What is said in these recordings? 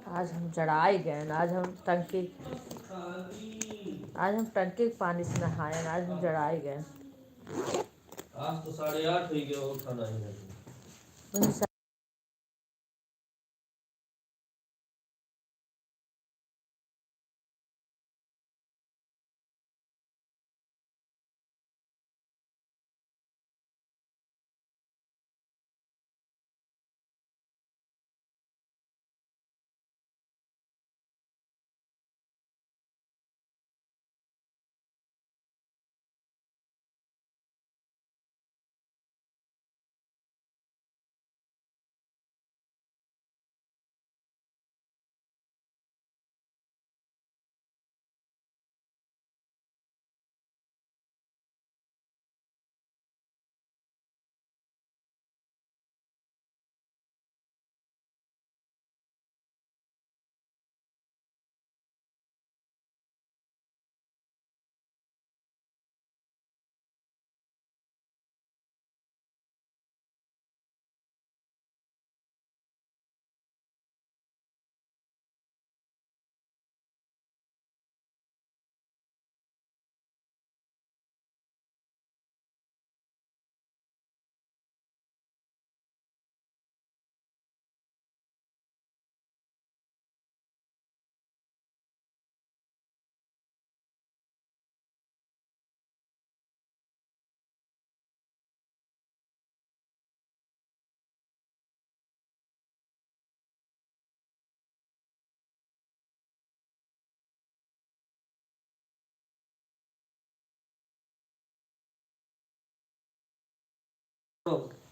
आज हम चढ़ा ही गए। आज हम टंकी के पानी से नहाए। आज हम चढ़ा ही गए। आज तो 8:30 हो गया और खाना ही नहीं।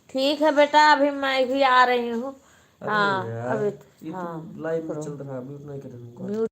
ठीक है बेटा, अभी मैं भी आ रही हूँ। हाँ अभी लाइव में चल रहा है, म्यूट नहीं करेंगे। म्यूट।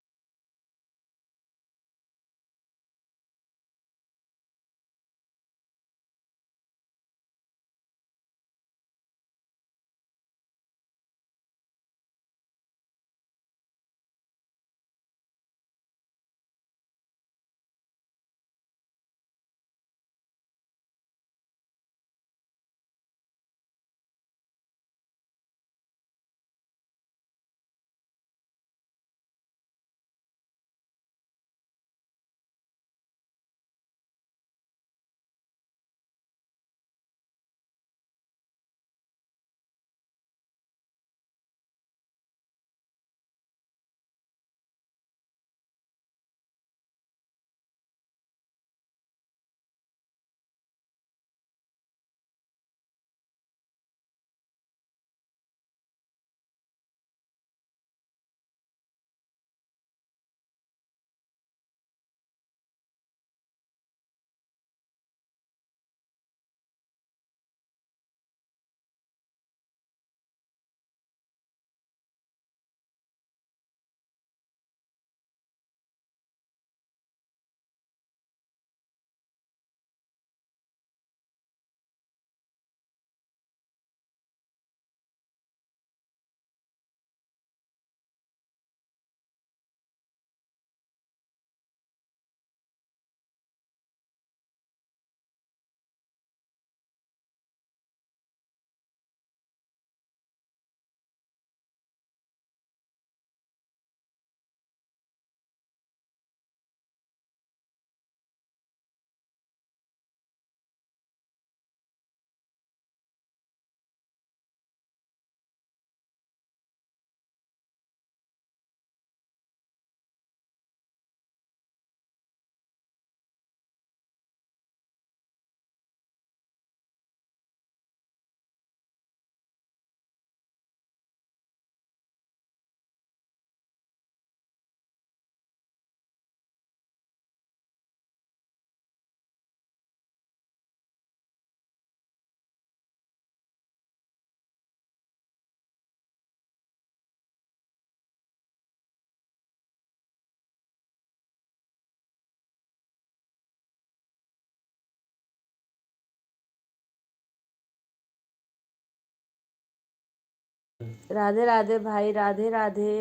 राधे राधे भाई, राधे राधे,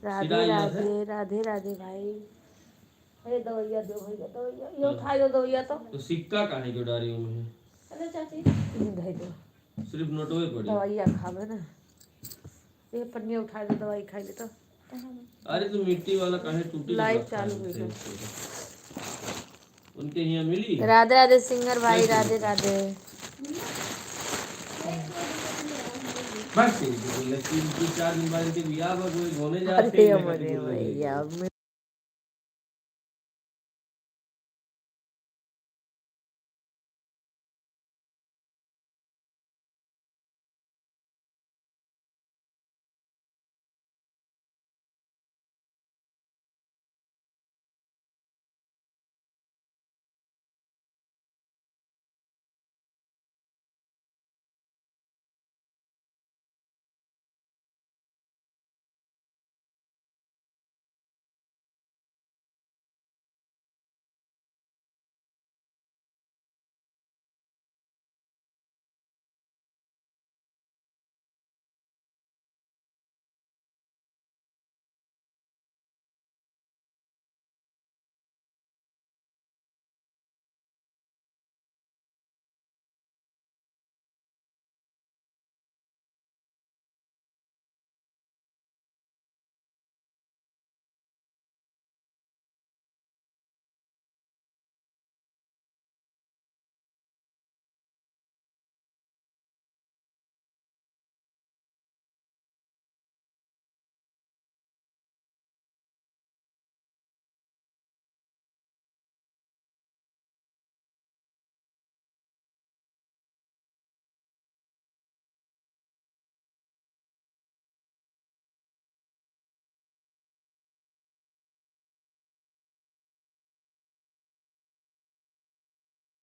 राधे राधे, राधे राधे भाई। अरे दवाइया दो भैया, दवाइया ये उठा दो दवाइया। तो सिक्का काहे को डारी में? अरे चाची दे दो, सिर्फ नोटवे पड़ी। दवाइया खावे ना। ये पन्नी उठा दे, दवाई खा ले तो। अरे तो मिट्टी वाला काहे टूटी जब लाइव रखा चालू है हुई सेब है। तो। उनके यहाँ मिली। राधे राधे सिंगर भाई, कैसे? राधे राधे। बस लेकिन 2-4 दिन बाद इनके बियाह पर कोई होने जाते अरे हैं हमारे भैया,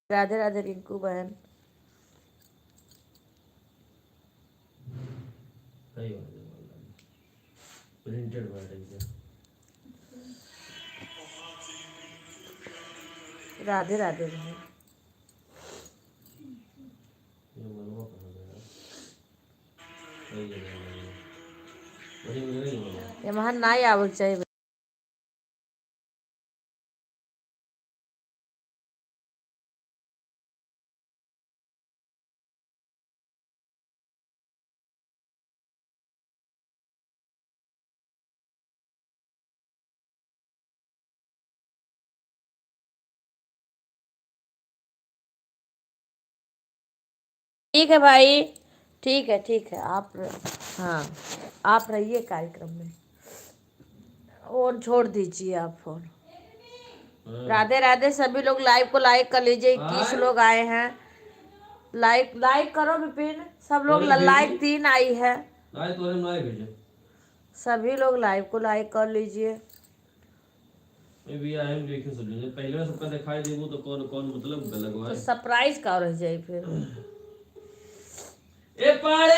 राधे राधे रिंकू बहन। सही बात है, प्रिंटेड वर्ड है। राधे राधे बहन। ये मनवा कहाँ गया? वही है, वही मिल रही है। ये महान ना आवक चाहिए। ठीक है भाई, ठीक है ठीक है। आप, हाँ, आप रहिए कार्यक्रम में, फोन छोड़ दीजिए आप फोन। राधे राधे सभी लोग, लाइव को लाइक कर लीजिए। 21 लोग आए हैं। लाइक लाइक करो विपिन, सब लोग लाइक 3 आई है। सभी लोग लाइव को लाइक कर लीजिए। पहले सबका दिखाई देबो तो कौन कौन मतलब लगवा तो सरप्राइज का रह जाए फिर। ए पाड़े,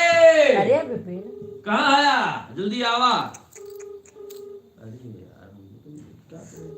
अरे विपिन, कहाँ आया? जल्दी आवा। अरे यार क्या करें?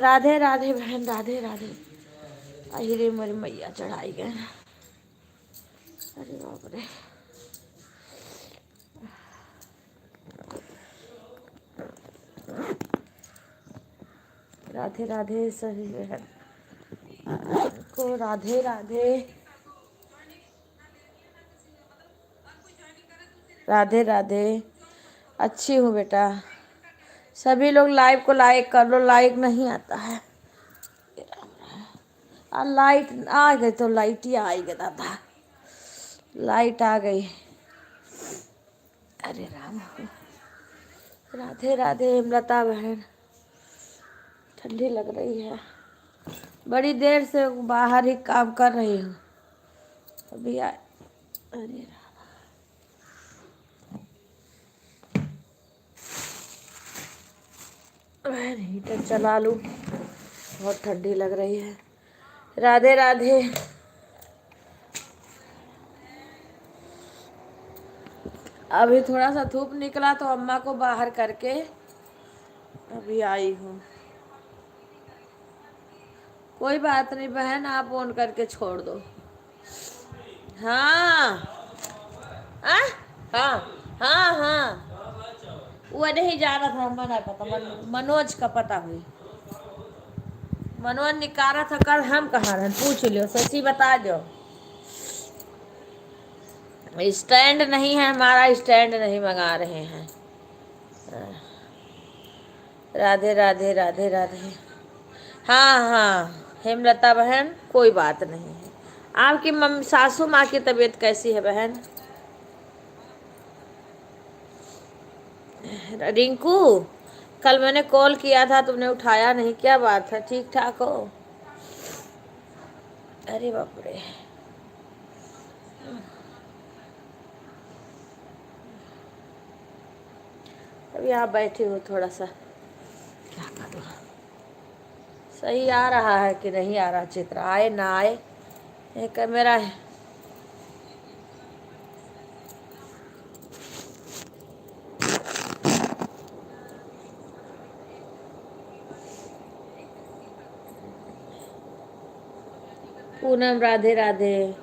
राधे राधे बहन, राधे राधे। अरे मेरी मैया चढ़ाई गए। अरे बाप रे। राधे राधे सभी बहन को राधे राधे। राधे राधे। अच्छी हूँ बेटा। सभी लोग लाइव को लाइक कर लो, लाइक नहीं आता है। लाइट आ गई तो लाइट ही आ गई दादा, लाइट आ गई। अरे राम। राधे राधे हेमलता बहन। ठंडी लग रही है, बड़ी देर से बाहर ही काम कर रही हूँ अभी अरे राम। बहन हीटर चला लूँ, बहुत ठंडी लग रही है। राधे राधे। अभी थोड़ा सा धूप निकला तो अम्मा को बाहर करके अभी आई हूँ। कोई बात नहीं बहन, आप ऑन करके छोड़ दो। हाँ हाँ हाँ हाँ। वो नहीं जा रहा था, मना पता मनोज का पता हुई। मनोज निकाला था कल, हम कहाँ रहे पूछ लियो, सच्ची बता दो। स्टैंड नहीं है हमारा, स्टैंड नहीं मंगा रहे हैं। राधे राधे राधे राधे। हाँ हाँ हेमलता बहन, कोई बात नहीं है। आपकी सासू माँ की तबीयत कैसी है बहन? रिंकू, कल मैंने कॉल किया था, तुमने उठाया नहीं, क्या बात है? ठीक ठाक हो? अरे बाप रे। अब यहाँ बैठी हूँ, थोड़ा सा क्या करूँ। सही आ रहा है कि नहीं आ रहा चित्र, आए ना आए एक मेरा है। पूनम राधे राधे।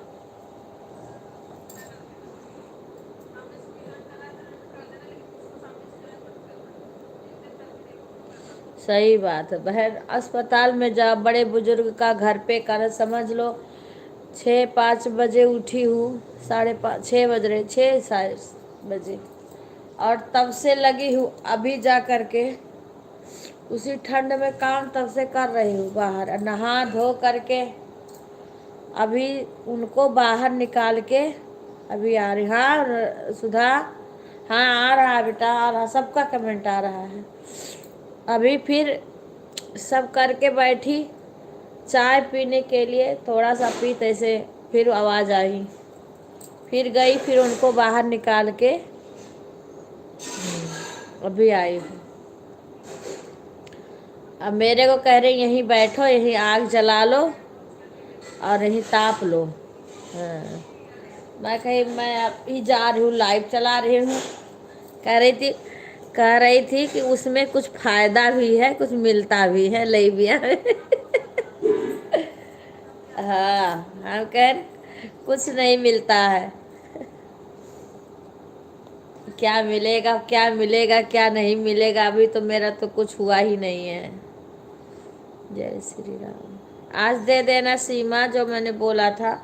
सही बात है बहन, अस्पताल में जा, बड़े बुजुर्ग का घर पे कर, समझ लो 6-5 बजे उठी हूँ, 5:30 6 बज रहे, 6 बजे, और तब से लगी हूँ अभी जा करके उसी ठंड में काम तब से कर रही हूँ। बाहर नहा धो करके अभी उनको बाहर निकाल के अभी आ रही। हाँ सुधा, हाँ आ रहा है बेटा, आ रहा, सबका कमेंट आ रहा है। अभी फिर सब करके बैठी चाय पीने के लिए, थोड़ा सा पी तैसे फिर आवाज़ आई, फिर गई, फिर उनको बाहर निकाल के अभी आई हूँ। अब मेरे को कह रहे यहीं बैठो, यहीं आग जला लो और यहीं ताप लो। हाँ मैं कही मैं अभी जा रही हूँ, लाइव चला रही हूँ। कह रही थी कि उसमें कुछ फायदा भी है, कुछ मिलता भी है, ले भी है। हाँ हम कह कुछ नहीं मिलता है, क्या मिलेगा क्या मिलेगा क्या नहीं मिलेगा, अभी तो मेरा तो कुछ हुआ ही नहीं है। जय श्री राम। आज दे देना सीमा, जो मैंने बोला था।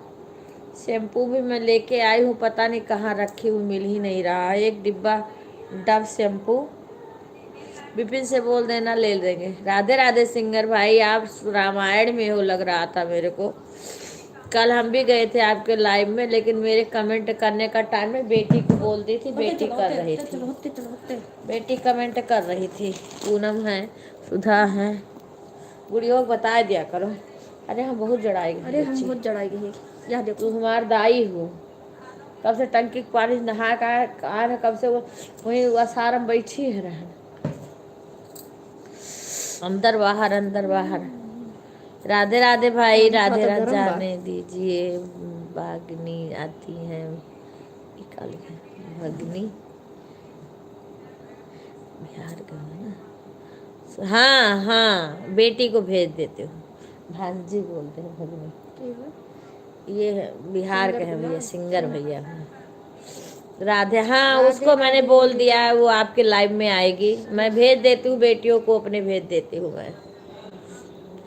शैम्पू भी मैं लेके आई हूँ, पता नहीं कहाँ रखी हूँ, मिल ही नहीं रहा। एक डिब्बा डव शैम्पू, विपिन से बोल देना ले लेंगे। राधे राधे सिंगर भाई, आप रामायण में हो लग रहा था मेरे को। कल हम भी गए थे आपके लाइव में, लेकिन मेरे कमेंट करने का टाइम में बेटी को बोल दी थी, बेटी कर रही थी, बेटी कमेंट कर रही थी। पूनम है, सुधा है, गुड़ियों को बता दिया करो। अरे हम बहुत जड़ाई गए, अरे हम बहुत जड़ाई गई। यह देखो तू हमार दाई हो, कब से टंकी के पानी नहा का आ रहा, कब से वही आसार में बैठी है रहन, अंदर बाहर। राधे राधे भाई, राधे राधे, जाने दीजिए। भागनी आती है, भगनी बिहार का है ना, हाँ हाँ, बेटी को भेज देती हूँ। भांजी बोलते हैं भगनी। ठीक है। ये है बिहार के हैं भैया, सिंगर भैया हैं। राधे, हाँ राधे उसको मैंने राधे बोल मेरे दिया है, वो आपके लाइव में आएगी। मैं भेज देती हूँ, बेटियों को अपने भेज देती हूँ मैं।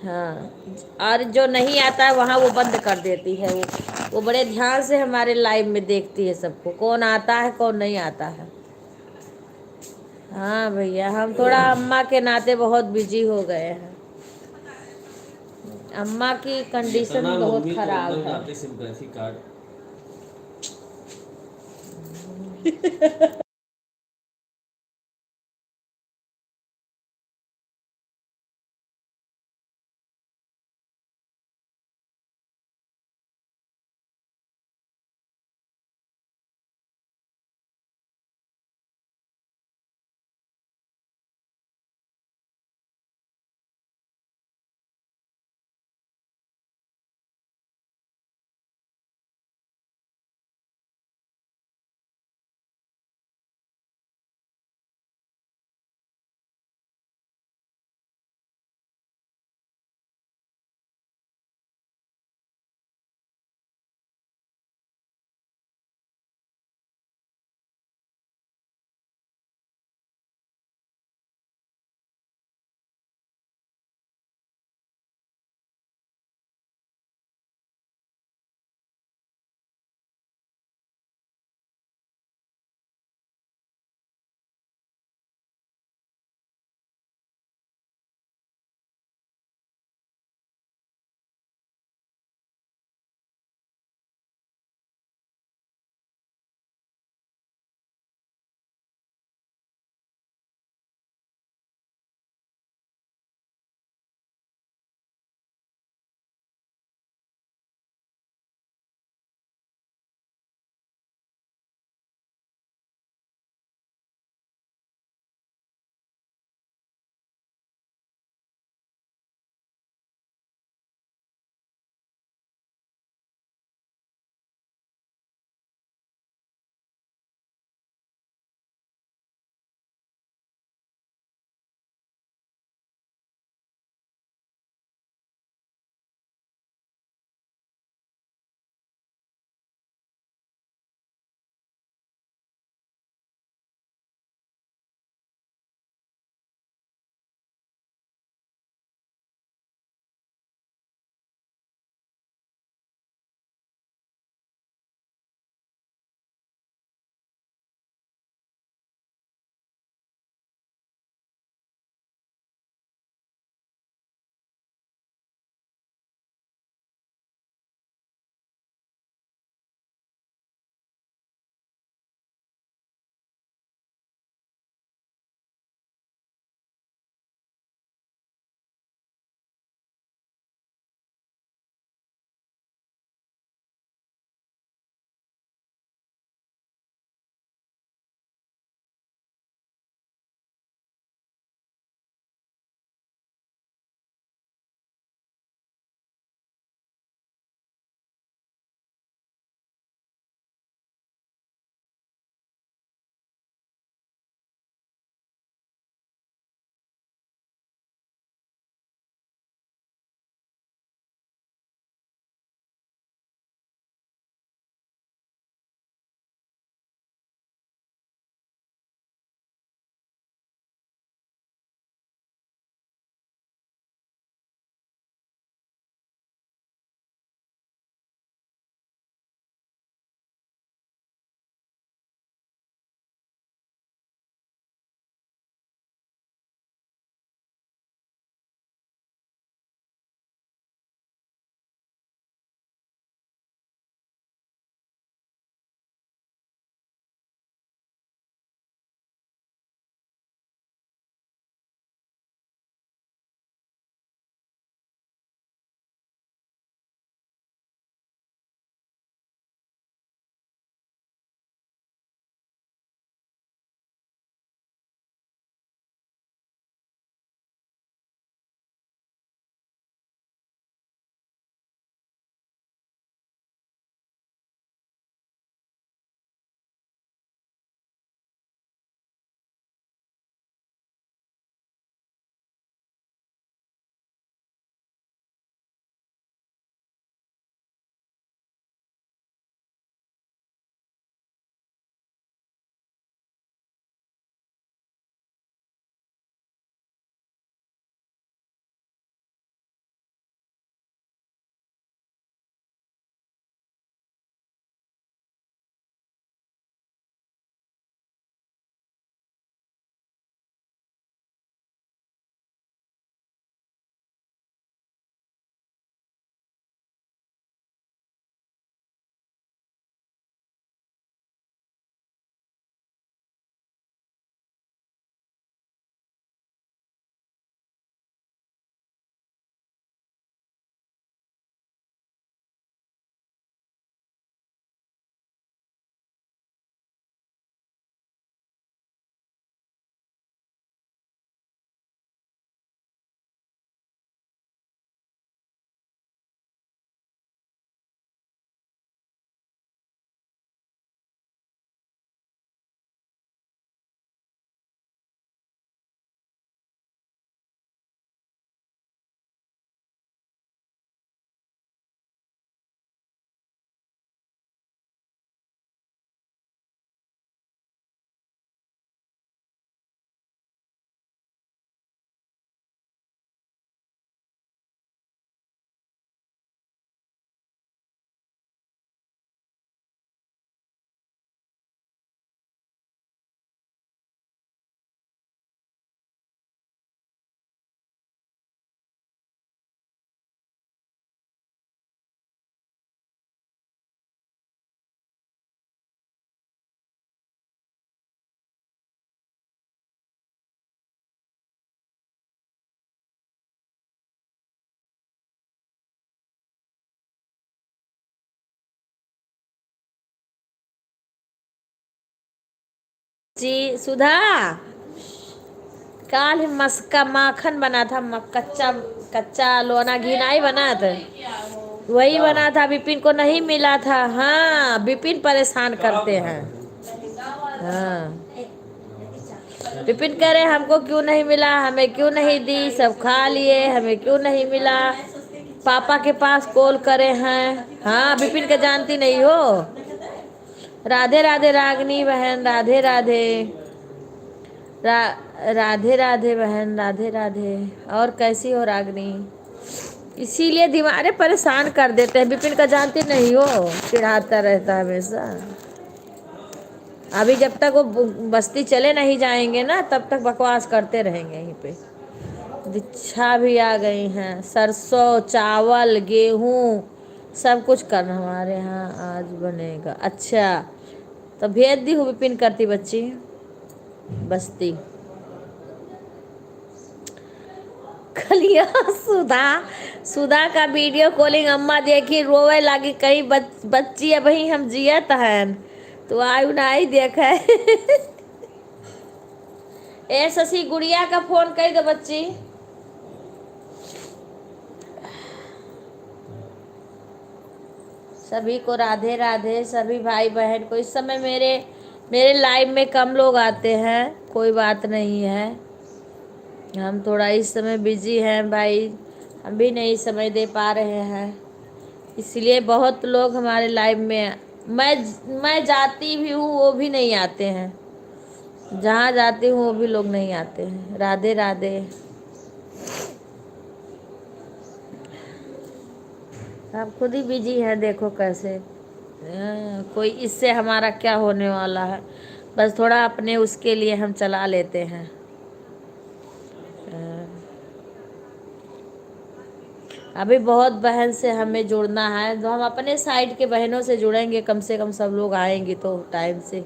हाँ, और जो नहीं आता है वहाँ वो बंद कर देती है। वो बड़े ध्यान से हमारे लाइव में देखती है सबको, कौन आता है कौन नहीं आता है। हाँ भैया, हम थोड़ा अम्मा के नाते बहुत बिजी हो गए हैं। अम्मा की कंडीशन इतना बहुत मम्मी को खराब अंदर है। जाते सिंपैथी कार्ड जी सुधा, काल मस्का माखन बना था, कच्चा कच्चा लोना घी नहीं बना था, वही बना था, विपिन को नहीं मिला था। हाँ, विपिन परेशान करते हैं। हाँ, विपिन कह रहे हमको क्यों नहीं मिला, हमें क्यों नहीं दी, सब खा लिए, हमें क्यों नहीं मिला, पापा के पास कॉल करे हैं। हाँ, विपिन के जानती नहीं हो। राधे राधे रागनी बहन, राधे राधे राधे राधे बहन, राधे राधे। और कैसी हो रागनी? इसीलिए दीवारे परेशान कर देते हैं, विपिन का जानती नहीं हो, चिढ़ाता रहता है हमेशा। अभी जब तक वो बस्ती चले नहीं जाएंगे ना, तब तक बकवास करते रहेंगे यहीं पे। दीक्षा भी आ गई हैं, सरसों चावल गेहूं सब कुछ करना हमारे यहाँ आज बनेगा। अच्छा, तो भेज दी हूँ विपिन करती बच्ची बस्ती। कलिया सुधा, सुधा का वीडियो कॉलिंग अम्मा देखी, रोवे लगी, कहीं बच्ची है भाई हम जियत हन तो आयु नहीं देखे। ए शशि, गुड़िया का फोन कर दो बच्ची। सभी को राधे राधे, सभी भाई बहन को। इस समय मेरे लाइव में कम लोग आते हैं, कोई बात नहीं है, हम थोड़ा इस समय बिजी हैं भाई, हम भी नहीं समय दे पा रहे हैं, इसलिए बहुत लोग हमारे लाइव में, मैं जाती भी हूँ वो भी नहीं आते हैं, जहाँ जाती हूँ वो भी लोग नहीं आते हैं। राधे राधे। आप खुद ही बिजी हैं, देखो कैसे। कोई इससे हमारा क्या होने वाला है, बस थोड़ा अपने उसके लिए हम चला लेते हैं। अभी बहुत बहन से हमें जुड़ना है, तो हम अपने साइड के बहनों से जुड़ेंगे, कम से कम सब लोग आएंगे तो टाइम से।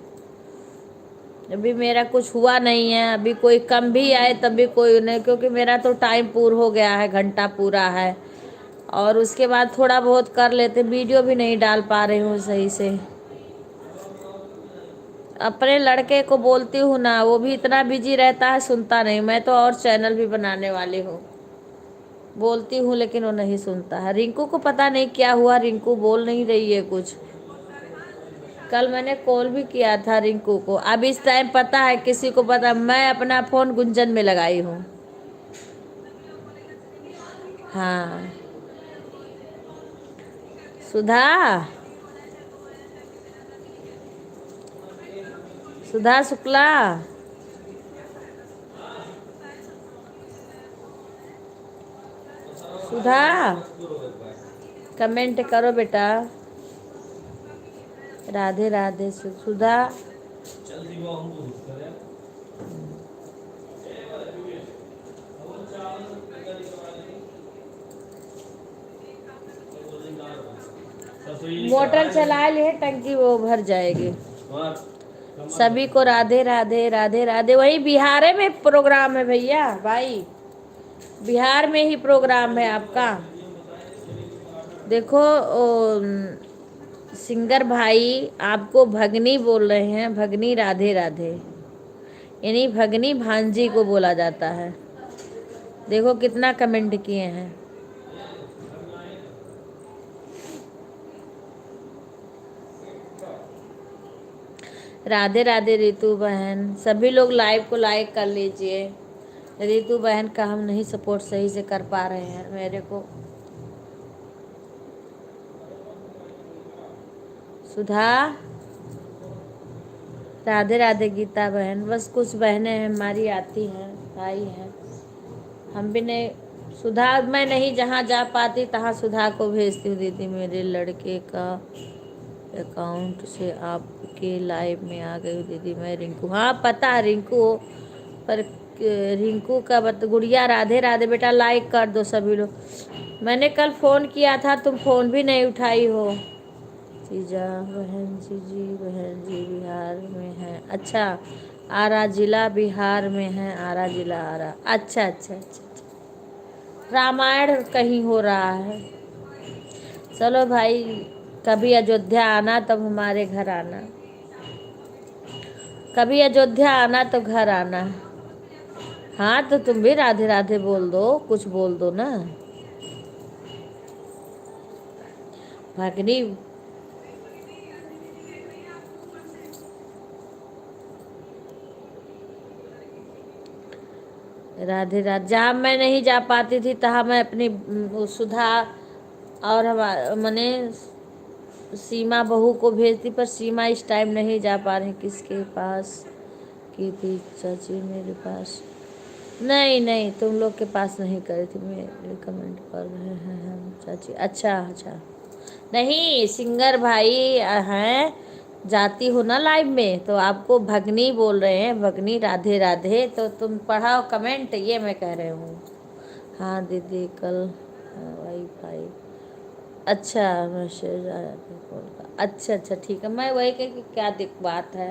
अभी मेरा कुछ हुआ नहीं है, अभी कोई कम भी आए तब भी कोई नहीं, क्योंकि मेरा तो टाइम पूरा हो गया है, घंटा पूरा है, और उसके बाद थोड़ा बहुत कर लेते, वीडियो भी नहीं डाल पा रही हूँ सही से। अपने लड़के को बोलती हूँ ना, वो भी इतना बिजी रहता है, सुनता नहीं। मैं तो और चैनल भी बनाने वाली हूँ, बोलती हूँ लेकिन वो नहीं सुनता है। रिंकू को पता नहीं क्या हुआ, रिंकू बोल नहीं रही है कुछ। कल मैंने कॉल भी किया था रिंकू को। अब इस टाइम पता है किसी को पता, मैं अपना फोन गुंजन में लगाई हूँ। हाँ, सुधा, सुधा शुक्ला, सुधा कमेंट करो बेटा। राधे राधे सुधा। मोटर चला लिए, टंकी वो भर जाएगी। सभी को राधे राधे, राधे राधे। वही बिहार में प्रोग्राम है भैया, भाई बिहार में ही प्रोग्राम है आपका। देखो सिंगर भाई आपको भगनी बोल रहे हैं, भगनी राधे राधे, यानी भगनी भांजी को बोला जाता है। देखो कितना कमेंट किए हैं। राधे राधे रितु बहन, सभी लोग लाइव को लाइक कर लीजिए। रितु बहन का हम नहीं सपोर्ट सही से कर पा रहे हैं मेरे को। सुधा, राधे राधे गीता बहन। बस कुछ बहनें हमारी आती हैं, भाई हैं, हम भी नहीं। सुधा मैं नहीं जहाँ जा पाती तहाँ सुधा को भेजती हूँ। दीदी मेरे लड़के का अकाउंट से आपके लाइव में आ गई दीदी, मैं रिंकू। हाँ पता है रिंकू, पर रिंकू का गुड़िया। राधे राधे बेटा, लाइक कर दो सभी लोग। मैंने कल फ़ोन किया था, तुम फ़ोन भी नहीं उठाई हो। जीजा बहन, जीजी बहन जी बिहार में है। अच्छा, आरा जिला बिहार में है, आरा जिला आरा। अच्छा अच्छा अच्छा, रामायण कहीं हो रहा है। चलो भाई, कभी अयोध्या आना, तब हमारे घर आना। कभी अयोध्या आना तो घर आना। हाँ तो तुम भी राधे राधे बोल दो, कुछ बोल दो ना भगनी। राधे राधे। जहाँ मैं नहीं जा पाती थी तहाँ मैं अपनी वो सुधा और हमारे मने सीमा बहू को भेजती, पर सीमा इस टाइम नहीं जा पा रही। किसके पास की थी चाची? मेरे पास नहीं, नहीं तुम लोग के पास नहीं करी थी। मेरे कमेंट कर रहे हैं हम चाची। अच्छा अच्छा, नहीं सिंगर भाई हैं, जाती हो ना लाइव में तो आपको भगनी बोल रहे हैं, भगनी राधे राधे। तो तुम पढ़ाओ कमेंट, ये मैं कह रही हूँ। हाँ दीदी कल वाईफाई। अच्छा मैसेज आया था कॉल का। अच्छा अच्छा ठीक है, मैं वही कह कि क्या बात है।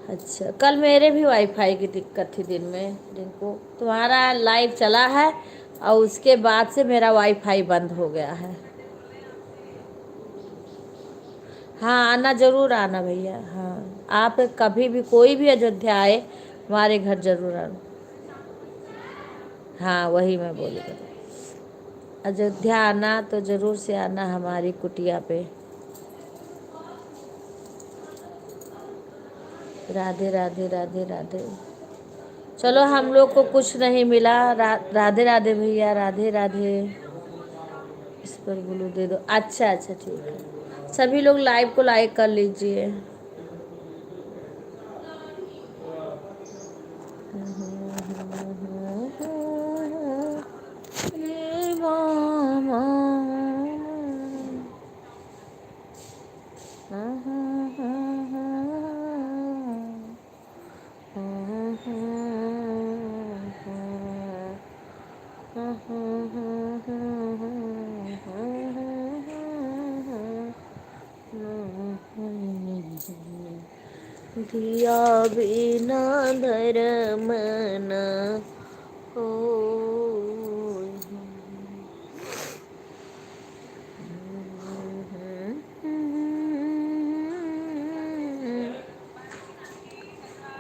अच्छा कल मेरे भी वाईफाई की दिक्कत थी दिन में, दिन को तुम्हारा लाइव चला है और उसके बाद से मेरा वाईफाई बंद हो गया है। हाँ आना, जरूर आना भैया। हाँ आप कभी भी कोई भी अयोध्या आए हमारे घर जरूर आना। हाँ वही मैं बोली करूँ, अयोध्या आना तो जरूर से आना हमारी कुटिया पे। राधे राधे राधे राधे। चलो हम लोग को कुछ नहीं मिला। राधे राधे भैया, राधे राधे। इस पर ब्लू दे दो। अच्छा अच्छा ठीक है, सभी लोग लाइव को लाइक कर लीजिए। दिया बिना धर्म न होय।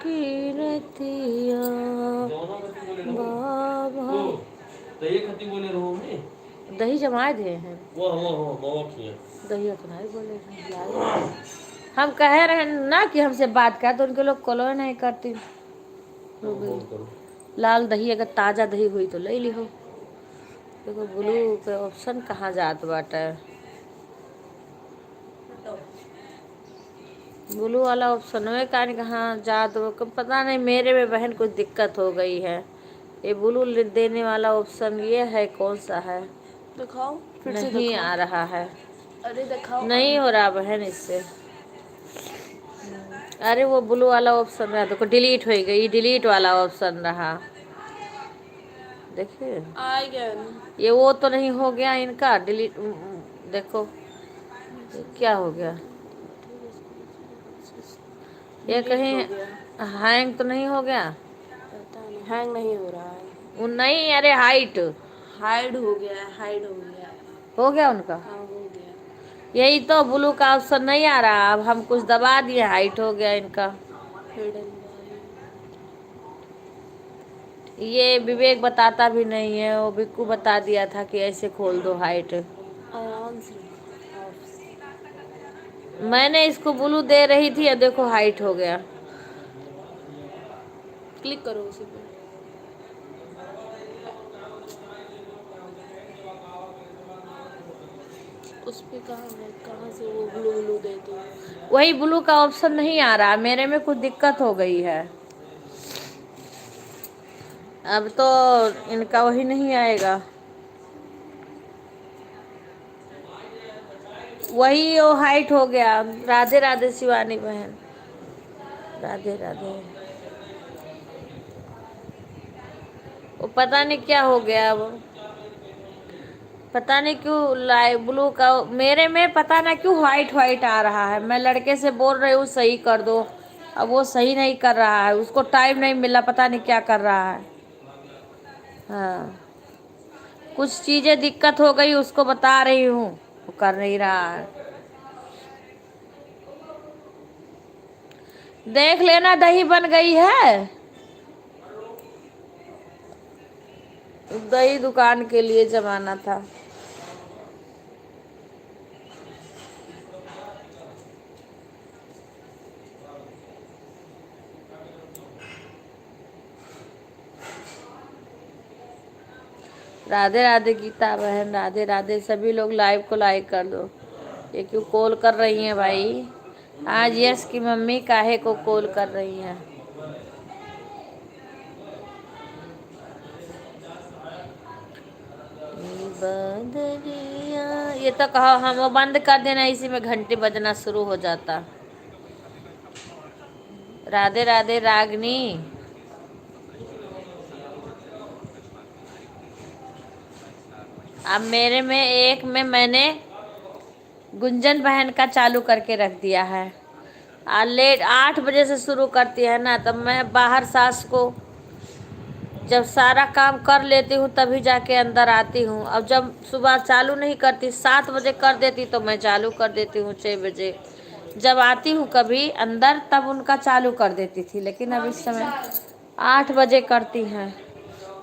कीरतिया बाबा दही खत्ती बोले रहो में दही जमाए दे हैं। वो बाबा किया दही उतना ही बोले हैं। हम कह रहे हैं ना कि हमसे बात कर, तो उनके लोग कॉलो नहीं करती। लाल दही अगर ताज़ा दही हुई तो ले लिहो। देखो ब्लू के ऑप्शन कहाँ जात बाटे, ब्लू वाला ऑप्शन में कहाँ जात पता नहीं। मेरे में बहन कुछ दिक्कत हो गई है। ये ब्लू देने वाला ऑप्शन ये है, कौन सा है दिखाओ फिर से नहीं दिखाओ। आ रहा है। अरे दिखाओ। नहीं हो रहा बहन इससे। अरे वो ब्लू वाला ऑप्शन रहा, देखो डिलीट हो गई, डिलीट वाला ऑप्शन रहा। देखिए आई गया। ये वो तो नहीं हो गया इनका डिलीट। देखो ये क्या हो गया, ये कहीं हैंग तो नहीं हो गया? पता नहीं, हैंग नहीं हो रहा है। वो नहीं, अरे हाइट हाइड हो गया है, हाइड हो गया है। हो गया उनका। हाँ हो गया। यही तो ब्लू का ऑप्शन नहीं आ रहा, अब हम कुछ दबा दिए, हाइट हो गया इनका। हिडन ये विवेक बताता भी नहीं है, वो बिक्कू बता दिया था कि ऐसे खोल दो हाइट। आराम से मैंने इसको ब्लू दे रही थी, अब देखो हाइट हो गया। क्लिक करो उसी पे। उस पे कहाँ से वो ब्लू ब्लू देते हैं? वही ब्लू का ऑप्शन नहीं आ रहा, मेरे में कुछ दिक्कत हो गई है। अब तो इनका वही नहीं आएगा, वही वो हाइट हो गया। राधे राधे शिवानी बहन, राधे राधे। वो पता नहीं क्या हो गया, अब पता नहीं क्यों लाइव ब्लू का मेरे में पता ना क्यों व्हाइट व्हाइट आ रहा है। मैं लड़के से बोल रही हूँ सही कर दो, अब वो सही नहीं कर रहा है, उसको टाइम नहीं मिला, पता नहीं क्या कर रहा है। हाँ कुछ चीज़ें दिक्कत हो गई, उसको बता रही हूँ, वो कर नहीं रहा है। देख लेना दही बन गई है। दही दुकान के लिए जमाना था। राधे राधे गीता बहन, राधे राधे। सभी लोग लाइव को लाइक कर दो। ये क्यों कॉल कर रही हैं भाई? आज यश की मम्मी काहे को कॉल कर रही हैं? बदरिया, ये तो कहो हम वो बंद कर देना, इसी में घंटी बजना शुरू हो जाता। राधे राधे रागनी। अब मेरे में एक में मैंने गुंजन बहन का चालू करके रख दिया है। लेट 8 बजे से शुरू करती है ना, तब मैं बाहर सास को जब सारा काम कर लेती हूँ तभी जाके अंदर आती हूँ। अब जब सुबह चालू नहीं करती, 7 बजे कर देती तो मैं चालू कर देती हूँ 6 बजे। जब आती हूँ कभी अंदर तब उनका चालू कर देती थी, लेकिन अब इस समय 8 बजे करती हैं।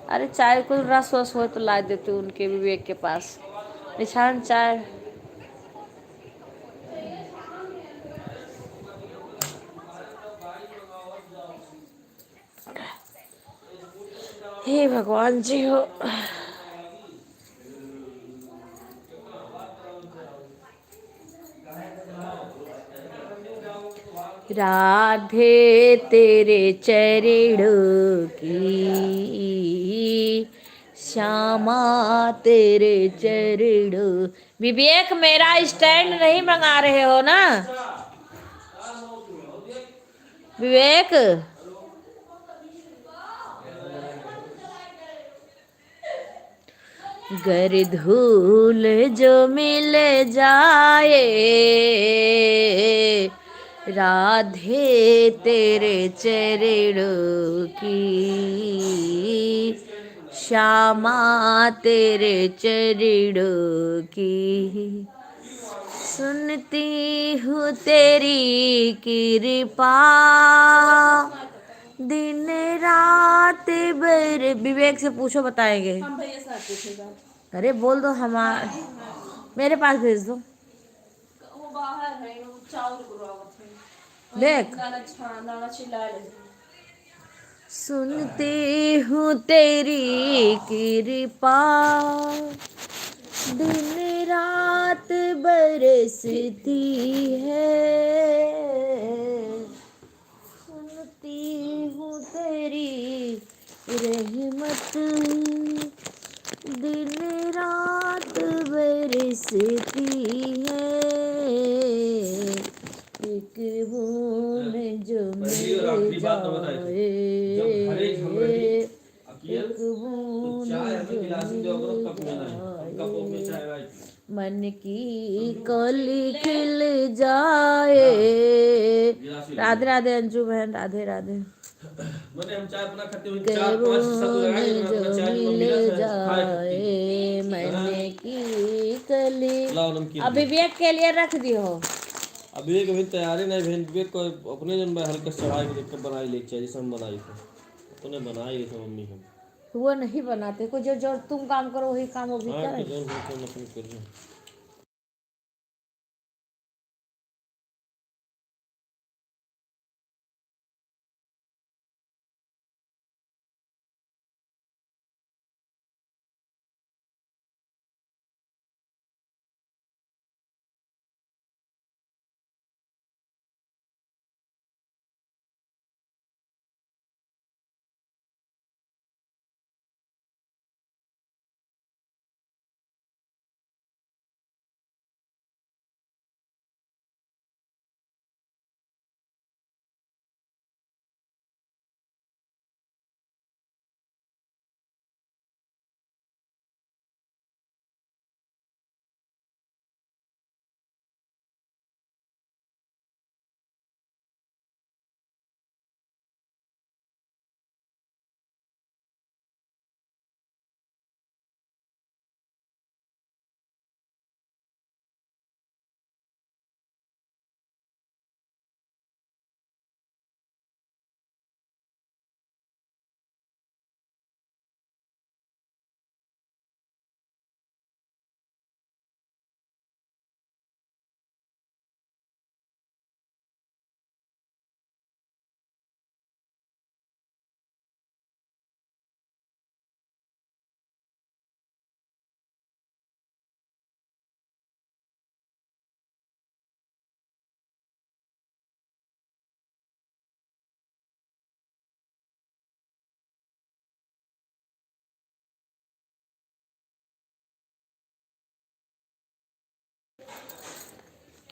अरे चाय कोई रस वस हो तो ला देती हूँ उनके विवेक के पास। निशान चाय। हे भगवान जी हो। राधे तेरे चरणों की, श्यामा तेरे चरणों। विवेक मेरा स्टैंड नहीं मंगा रहे हो ना विवेक? गर धूल जो मिल जाए, राधे तेरे चरणों की, श्यामा तेरे चरणों की। सुनती हूँ तेरी कृपा, दिन रात बर। विवेक से पूछो, बताएंगे। हम भैया से पूछेगा। अरे बोल दो, हमारे मेरे पास भेज दो। वो बाहर है, वो चावल गुरावत है। देख नाना चिल्ला रहे। सुनती हूँ तेरी कृपा, दिन रात बरसती है। सुनती हूँ तेरी रहमत, दिन रात बरसती है। एक बूंद जो मिल जाए, एक बूंद जो मिल जाए, मन की कली खिल जाए। राधे राधे अंजू बहन, राधे राधे। हम चाय अपना खाते हुए 4-5 सत्तू लगाए जो मिल जाए, मन की कली। अब विवेक के लिए रख दियो। अब विवेक अभी तैयारी नहीं बहन। विवेक को अपने जन हल्का चढ़ा के देख बनाई ले चाहिए, जैसे हम बनाई थे अपने बनाई थे मम्मी हम। वो नहीं बनाते, को जो जो तुम काम करो वही काम वो भी करे। हाँ,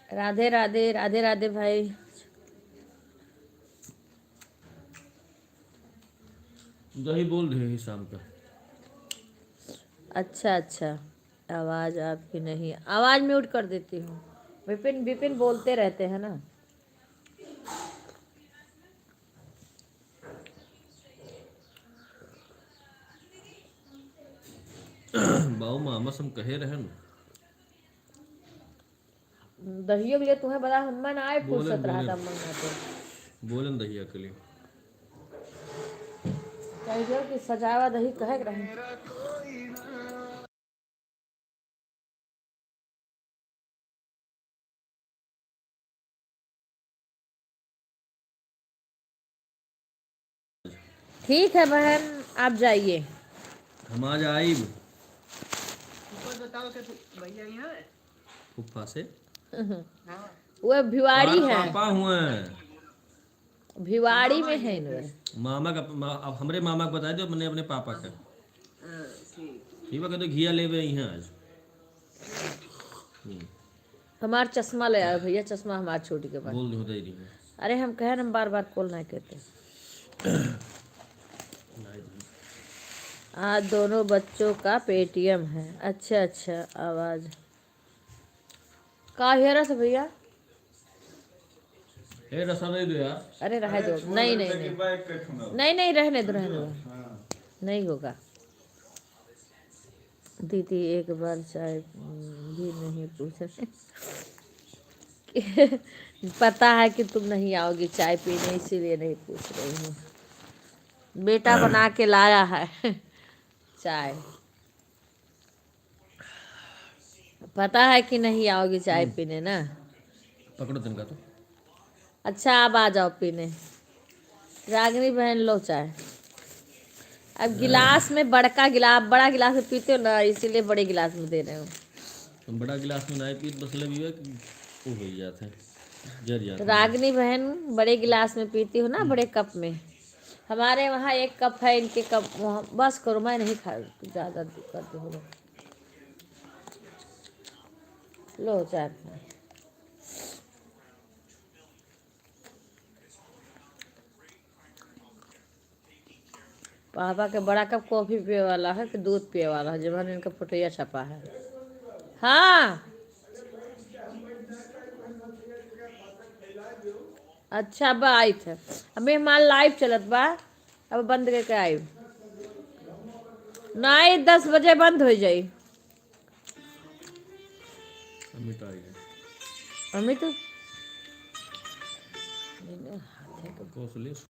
राधे राधे, राधे राधे भाई। दही बोल रहे हैं शाम का। अच्छा अच्छा, आवाज़ आपकी नहीं, आवाज़ म्यूट कर देती हूँ। विपिन विपिन बोलते रहते हैं ना। बाबू मामा सम कहे रहे न। दहियो के लिए तुम्हें बड़ा मन आए, बोले फुर्सत रहा बोले था मंगा तो बोले न दहिया के लिए। कहियो कि सजावा दही कहे रहे। ठीक है बहन, आप जाइए। हम आज आइब फुफ्फा से। वो भिवाड़ी तार है, पापा हुए भिवाड़ी में है वे। मामा का अब हमरे मामा को बता दो, मैंने अपने पापा का। ठीक है, तो घिया ले यहाँ आज। हमार चश्मा ले आयो भैया, चश्मा हमार छोटी के पास। बोल दो दे दी। अरे हम कहे हम बार बार कॉल नहीं कहते। आज दोनों बच्चों का पेटीएम है। अच्छा अच्छा, आवाज का हेरा से भैया। ए रसा दे दो यार। अरे रह दो, नहीं नहीं नहीं नहीं नहीं, रहने दो रहने दो, नहीं होगा। दीदी एक बार चाय भी नहीं पूछ रहे। पता है कि तुम नहीं आओगी चाय पीने, इसीलिए नहीं पूछ रही हूँ। बेटा बना के लाया है चाय। पता है कि नहीं आओगी चाय पीने ना। पकड़ो तिनका तो। अच्छा आप आ जाओ पीने। रागिनी बहन लो चाय। अब गिलास में, बड़का गिलास, बड़ा गिलास में पीते हो ना, इसीलिए बड़े गिलास में दे रहे हो। तुम बड़ा गिलास में नहीं पी बस लगी हुआ वो हो जाते हैं, जर जाते हैं। रागिनी बहन बड़े गिलास में पीती हो ना, बड़े कप में। हमारे वहाँ एक कप है, इनके कप वहाँ। बस करो, मैं नहीं खा, ज़्यादा करती हो। लो चाय। पापा के बड़ा कप कॉफी पिए वाला है कि दूध पिए वाला है, जब इनका फोटोया छपा है। हाँ अच्छा, अब आई थे। अभी हमारा लाइव चलत बा, अब बंद करके आई। नहीं 10 बजे बंद हो जाई। अमित आ गया। अमित कौशलेश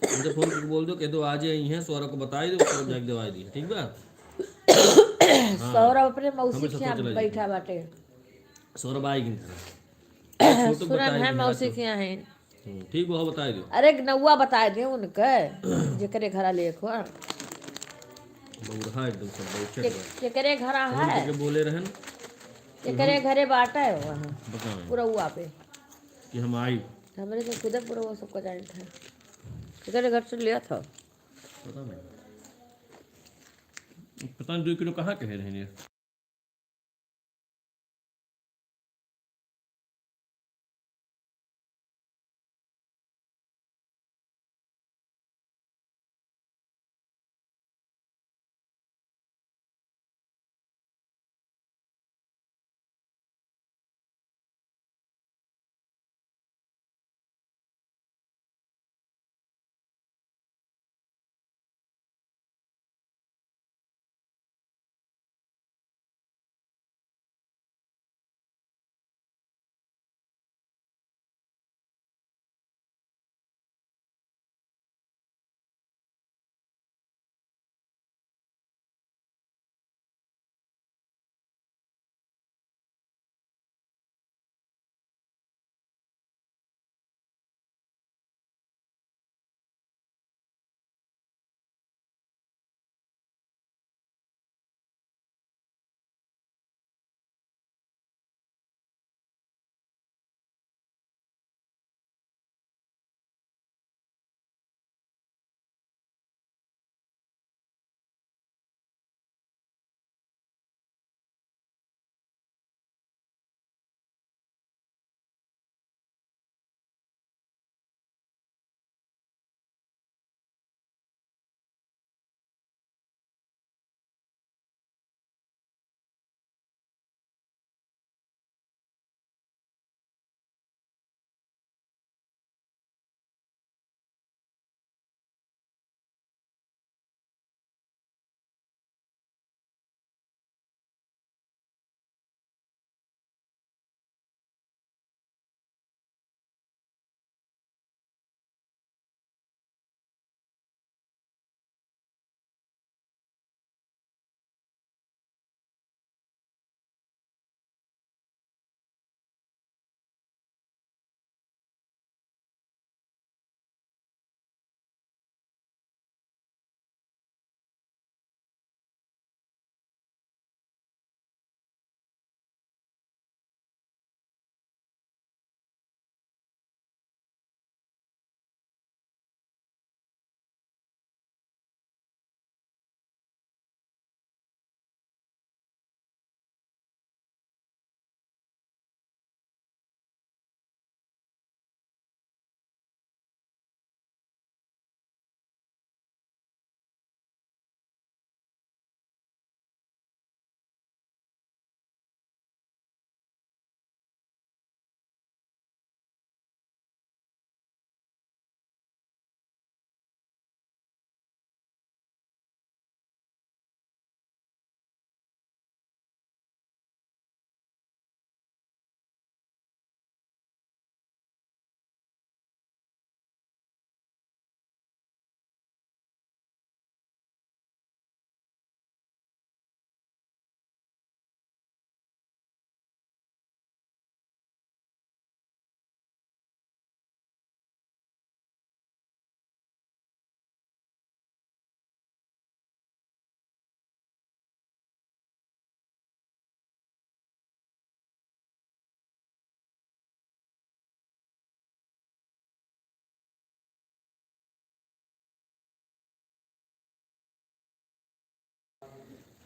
उनसे फोन करके बोल दो, कह दो आज यही है, सौरभ को बता दो, सौरभ जाके दवाई दी, ठीक बा। सौरभ अपने मौसी हमें के सब यहाँ चला बैठा बाटे। सौरभ आएगी छोटू को सुरन बताई है दी, मौसी हाँ के यहाँ है। तो ठीक वो बता दो। अरे नौआ बता दे उनके, जेकरे घरा ले खो, बउरहा एकदम सब बहुत चट बा। जेकरे घरा फोन है, करके बोले रहन जेकरे घरे बाटा है वहाँ बताएं पूरा हुआ पे। कि हम आई। हमरे से खुद पूरा वो सबको जानता है। किधर घर से लिया था। पता नहीं 2 किलो कहाँ कहे रहे हैं।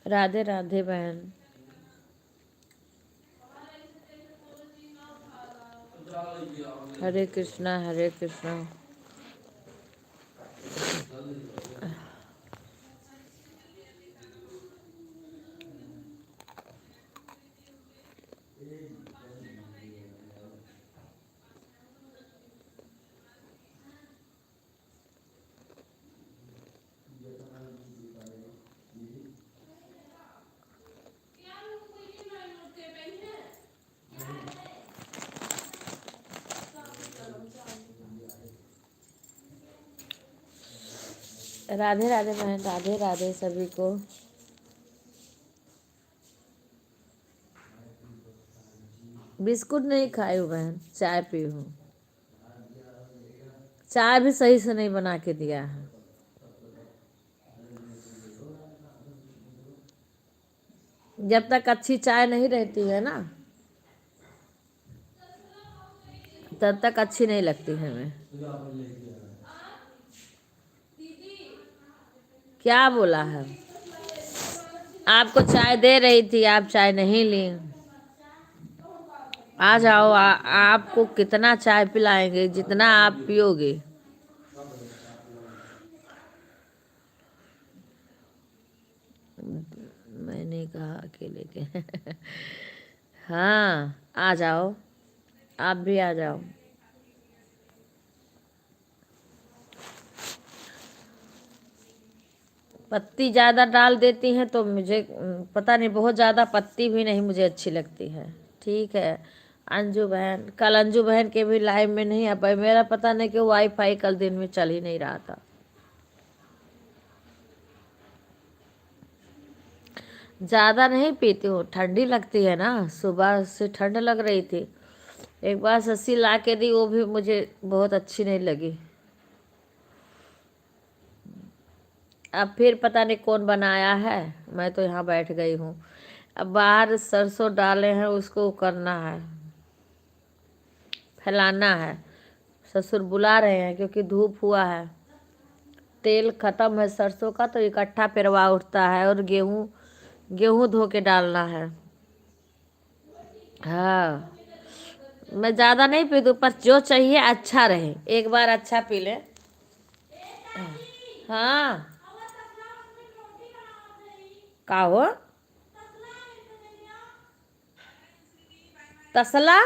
राधे राधे बहन। हरे कृष्णा हरे कृष्णा। राधे राधे बहन, राधे राधे सभी को। बिस्कुट नहीं खाई हूँ बहन, चाय पी हूँ। चाय भी सही से नहीं बना के दिया है। जब तक अच्छी चाय नहीं रहती है ना, तब तक अच्छी नहीं लगती है हमें। क्या बोला है? आपको चाय दे रही थी, आप चाय नहीं ली। आ जाओ, आपको कितना चाय पिलाएंगे, जितना आप पियोगे। मैंने कहा अकेले के हाँ, आ जाओ, आप भी आ जाओ। पत्ती ज़्यादा डाल देती हैं तो मुझे पता नहीं, बहुत ज़्यादा पत्ती भी नहीं मुझे अच्छी लगती है। ठीक है अंजू बहन, कल अंजू बहन के भी लाइव में नहीं आ पाई। मेरा पता नहीं कि वाईफाई कल दिन में चल ही नहीं रहा था। ज़्यादा नहीं पीती हूँ, ठंडी लगती है ना, सुबह से ठंड लग रही थी। एक बार सस्सी ला के दी, वो भी मुझे बहुत अच्छी नहीं लगी। अब फिर पता नहीं कौन बनाया है, मैं तो यहाँ बैठ गई हूँ। अब बाहर सरसों डाले हैं, उसको करना है, फैलाना है। ससुर बुला रहे हैं क्योंकि धूप हुआ है। तेल खत्म है सरसों का, तो इकट्ठा पेरवा उठता है। और गेहूँ गेहूँ धो के डालना है। हाँ, मैं ज़्यादा नहीं पी दूँ, पर जो चाहिए अच्छा रहे, एक बार अच्छा पी ले। हाँ, का हो तसला।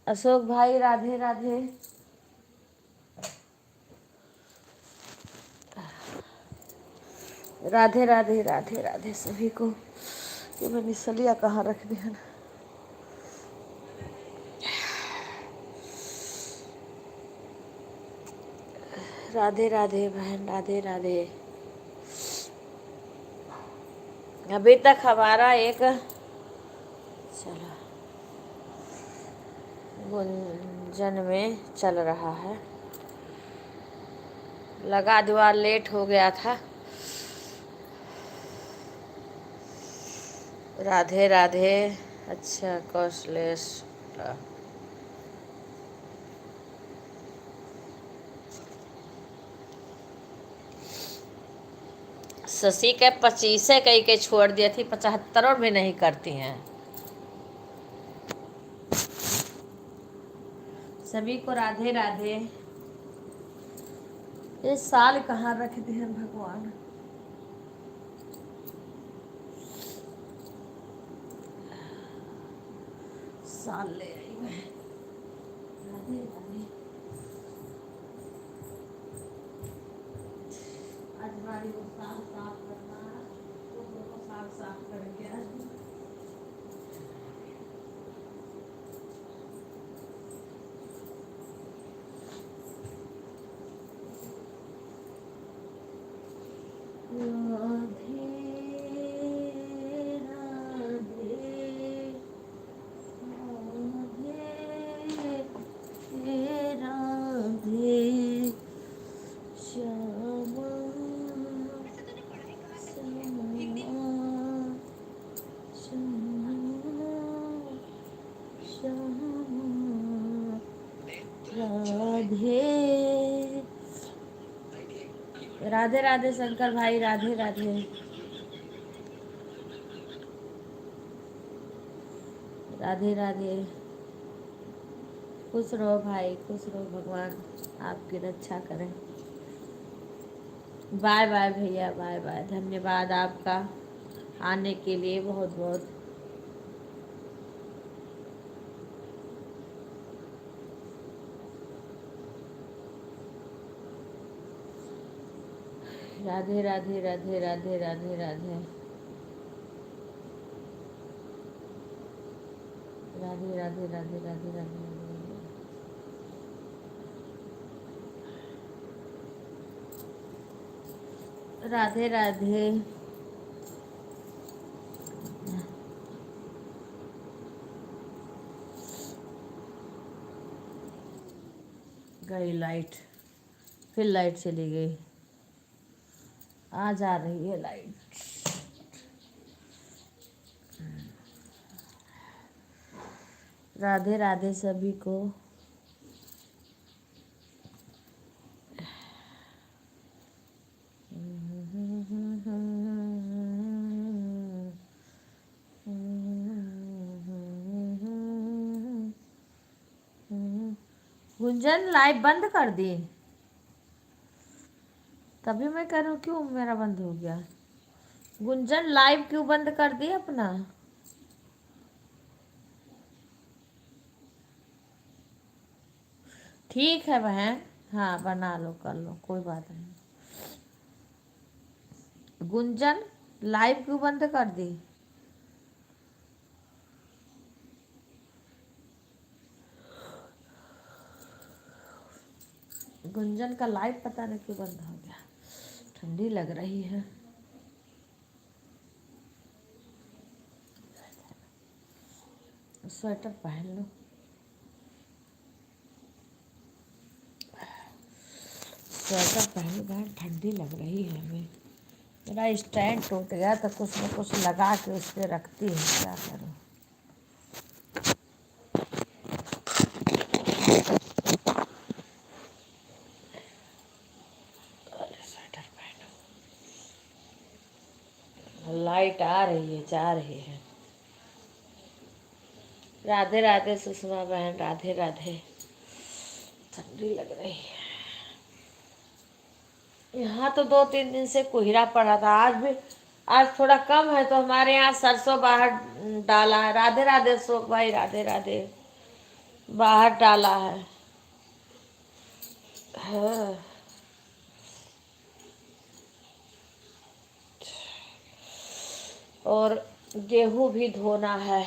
अशोक भाई राधे राधे। राधे राधे राधे राधे सभी को। ये मैंने सलिया कहाँ रख दिया ना। राधे राधे बहन, राधे राधे। अभी तक हमारा एक चलो गुंजन में चल रहा है। लगा द्वार लेट हो गया था। राधे राधे। अच्छा कौशलेश शशि के 25 कई के छोड़ दिए थी, 75 भी नहीं करती हैं। सभी को राधे राधे। ये साल कहाँ रख दिए भगवान। साल ले आई मैं। राधे राधे। आज हमारी वो साल साफ करना है, वो दोनों साल साफ करके आज राधे राधे राधे श्यामा राधे राधे राधे शंकर भाई राधे राधे। राधे राधे। खुश रहो भाई, खुश रहो, भगवान आपकी रक्षा करें। बाय बाय भैया, बाय बाय। धन्यवाद आपका आने के लिए, बहुत बहुत। राधे राधे राधे राधे राधे राधे राधे राधे राधे राधे राधे। राधे राधे। गई लाइट, फिर लाइट चली गई। आ जा रही है लाइट। राधे राधे सभी को। गुंजन लाइव बंद कर दी, तभी मैं कह रहा हूँ क्यों मेरा बंद हो गया। गुंजन लाइव क्यों बंद कर दी अपना। ठीक है बहन, हाँ बना लो, कर लो, कोई बात नहीं। गुंजन लाइव क्यों बंद कर दी। गुंजन का लाइव पता नहीं क्यों बंद हो गया। ठंडी लग रही है। स्वेटर पहन लो। स्वेटर पहन लो, ठंडी लग रही है हमें। मेरा स्टैंड टूट गया तो कुछ न कुछ लगा के उस पर रखती हूँ, क्या करूँ। स्वेटर पहनो। लाइट आ रही है, जा रही है। राधे राधे सुषमा बहन, राधे राधे। ठंडी लग रही है। यहाँ तो 2-3 दिन से कोहरा पड़ा था, आज भी, आज थोड़ा कम है। तो हमारे यहाँ सरसों बाहर डाला है। राधे राधे अशोक भाई, राधे राधे। बाहर डाला है। हाँ। और गेहूं भी धोना है।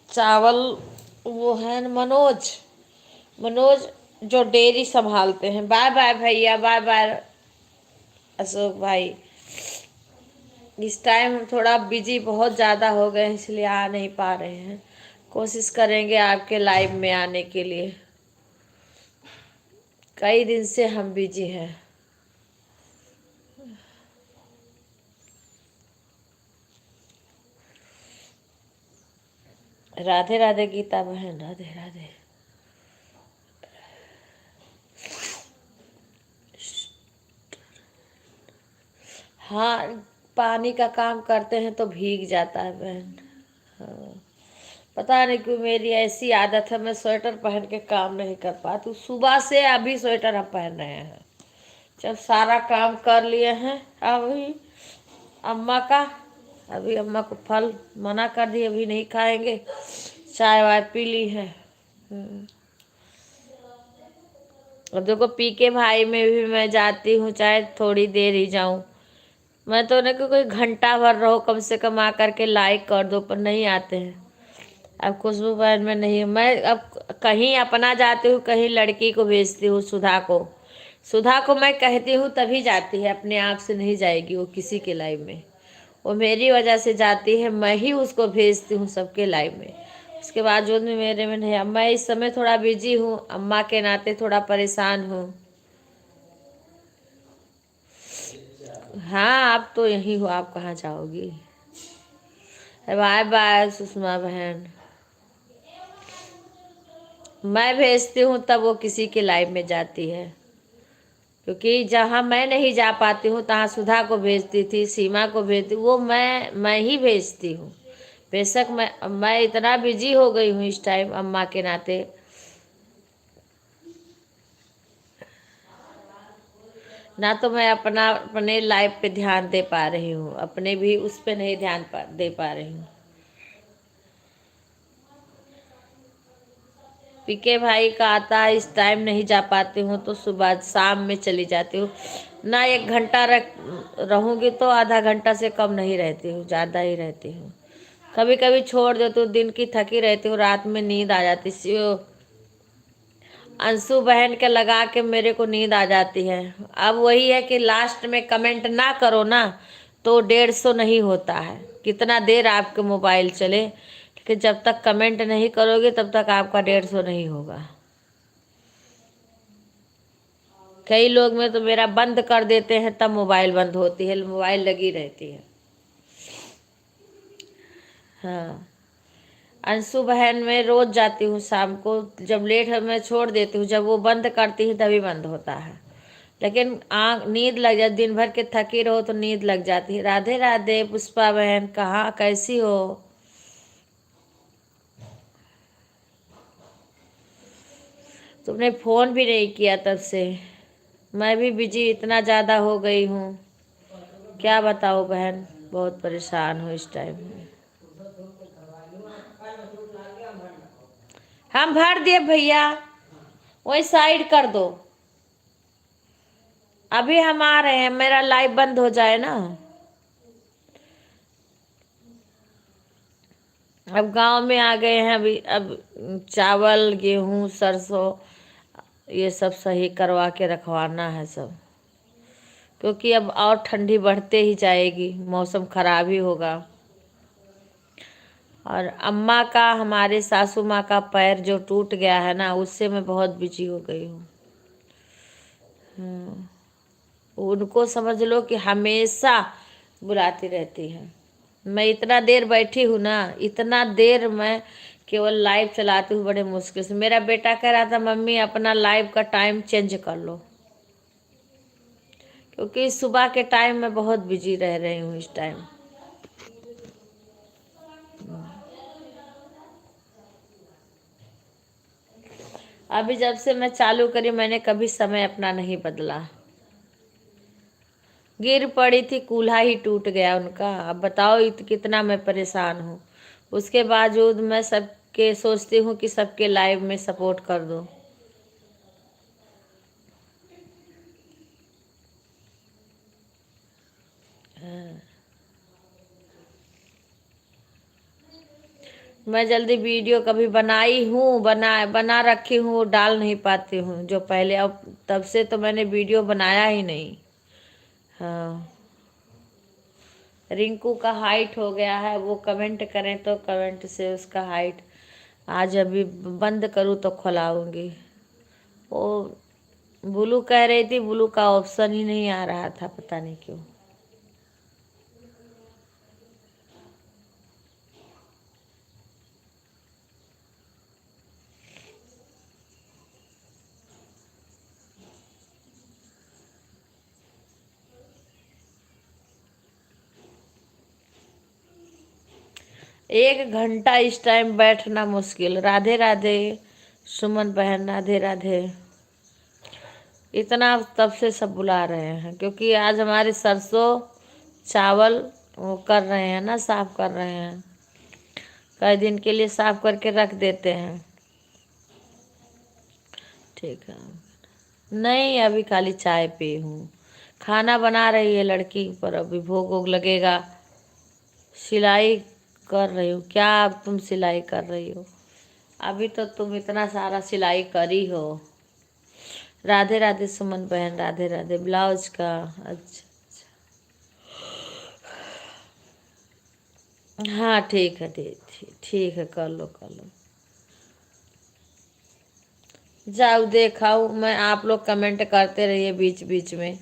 चावल वो है न मनोज, मनोज जो डेयरी संभालते हैं। बाय बाय भैया, बाय बाय अशोक भाई। इस टाइम हम थोड़ा बिजी बहुत ज़्यादा हो गए हैं, इसलिए आ नहीं पा रहे हैं। कोशिश करेंगे आपके लाइव में आने के लिए। कई दिन से हम बिजी हैं। राधे राधे गीता बहन, राधे राधे। हाँ, पानी का काम करते हैं तो भीग जाता है बहन। हाँ, पता नहीं क्यों मेरी ऐसी आदत है, मैं स्वेटर पहन के काम नहीं कर पाती। सुबह से अभी स्वेटर हम पहन रहे हैं। जब सारा काम कर लिए हैं, अभी अम्मा का, अभी अम्मा को फल मना कर दिए, अभी नहीं खाएंगे। चाय वाय पी ली है। और देखो पीके भाई में भी मैं जाती हूँ, चाहे थोड़ी देर ही जाऊं। मैं तो उन्हें कोई घंटा भर रहो कम से कम आकर के लाइक कर दो, पर नहीं आते हैं। अब खुशबू बहन में नहीं, मैं अब कहीं अपना जाती हूँ, कहीं लड़की को भेजती हूँ, सुधा को। सुधा को मैं कहती हूँ तभी जाती है, अपने आप से नहीं जाएगी वो किसी के लाइव में। वो मेरी वजह से जाती है, मैं ही उसको भेजती हूँ सबके लाइव में। उसके बावजूद में मेरे में नहीं। अब मैं इस समय थोड़ा बिजी हूँ, अम्मा के नाते थोड़ा परेशान हूँ। हाँ, आप तो यहीं हो, आप कहाँ जाओगी। बाय बाय सुषमा बहन। मैं भेजती हूँ तब वो किसी के लाइव में जाती है, क्योंकि जहाँ मैं नहीं जा पाती हूँ तहाँ सुधा को भेजती थी, सीमा को भेजती, वो मैं ही भेजती हूँ। बेशक मैं इतना बिजी हो गई हूँ इस टाइम अम्मा के नाते। ना तो मैं अपने लाइफ पे ध्यान दे पा रही हूँ, अपने भी उस पे नहीं दे पा रही हूँ। पीके भाई का आता है, इस टाइम नहीं जा पाती हूँ तो सुबह शाम में चली जाती हूँ। ना 1 घंटा रहूँगी तो आधा घंटा से कम नहीं रहती हूँ, ज़्यादा ही रहती हूँ। कभी कभी छोड़ देती हूँ, दिन की थकी रहती हूँ, रात में नींद आ जाती। अंशु बहन के लगा के मेरे को नींद आ जाती है। अब वही है कि लास्ट में कमेंट ना करो ना तो 150 नहीं होता है। कितना देर आपके मोबाइल चले, लेकिन जब तक कमेंट नहीं करोगे तब तक आपका 150 नहीं होगा। कई लोग में तो मेरा बंद कर देते हैं तब मोबाइल बंद होती है, मोबाइल लगी रहती है। हाँ, अंशु बहन में रोज जाती हूँ शाम को, जब लेट है मैं छोड़ देती हूँ, जब वो बंद करती है तभी बंद होता है। लेकिन आँख नींद लग जाती, दिन भर के थकी रहो तो नींद लग जाती है। राधे राधे पुष्पा बहन, कहाँ कैसी हो। तुमने फोन भी नहीं किया तब से। मैं भी बिजी इतना ज़्यादा हो गई हूँ, क्या बताओ बहन, बहुत परेशान हूँ इस टाइम में। हम भर दिए भैया, वही साइड कर दो। अभी हम आ रहे हैं, मेरा लाइव बंद हो जाए ना। अब गांव में आ गए हैं अभी। अब चावल गेहूं सरसों ये सब सही करवा के रखवाना है सब, क्योंकि अब और ठंडी बढ़ते ही जाएगी, मौसम खराब ही होगा। और अम्मा का, हमारे सासू माँ का पैर जो टूट गया है ना, उससे मैं बहुत बिजी हो गई हूँ। उनको समझ लो कि हमेशा बुलाती रहती है। मैं इतना देर बैठी हूँ ना, इतना देर मैं केवल लाइव चलाती हूँ, बड़े मुश्किल से। मेरा बेटा कह रहा था मम्मी अपना लाइव का टाइम चेंज कर लो, क्योंकि सुबह के टाइम में बहुत बिजी रह रही हूँ इस टाइम। अभी जब से मैं चालू करी मैंने कभी समय अपना नहीं बदला। गिर पड़ी थी, कूल्हा ही टूट गया उनका। अब बताओ कितना मैं परेशान हूँ। उसके बावजूद मैं सब के सोचती हूँ कि सबके लाइव में सपोर्ट कर दो। मैं जल्दी वीडियो कभी बनाई हूँ, बना रखी हूँ, डाल नहीं पाती हूँ जो पहले। अब तब से तो मैंने वीडियो बनाया ही नहीं। हाँ, रिंकू का हाइट हो गया है, वो कमेंट करें तो कमेंट से उसका हाइट आज अभी बंद करूँ तो खुलाऊंगी। वो ब्लू कह रही थी, ब्लू का ऑप्शन ही नहीं आ रहा था, पता नहीं क्यों। एक घंटा इस टाइम बैठना मुश्किल। राधे राधे सुमन बहन, राधे राधे। इतना तब से सब बुला रहे हैं क्योंकि आज हमारे सरसों चावल वो कर रहे हैं ना, साफ कर रहे हैं। कई दिन के लिए साफ करके रख देते हैं। ठीक है। नहीं, अभी खाली चाय पी हूँ। खाना बना रही है लड़की, पर अभी भोग वोग लगेगा। सिलाई कर रही हूँ। क्या अब तुम सिलाई कर रही हो? अभी तो तुम इतना सारा सिलाई करी हो। राधे राधे सुमन बहन, राधे राधे। ब्लाउज का? अच्छा। हाँ ठीक है, ठीक है, कर लो कर लो। जाओ देखाओ, मैं आप लोग कमेंट करते रहिए बीच बीच में।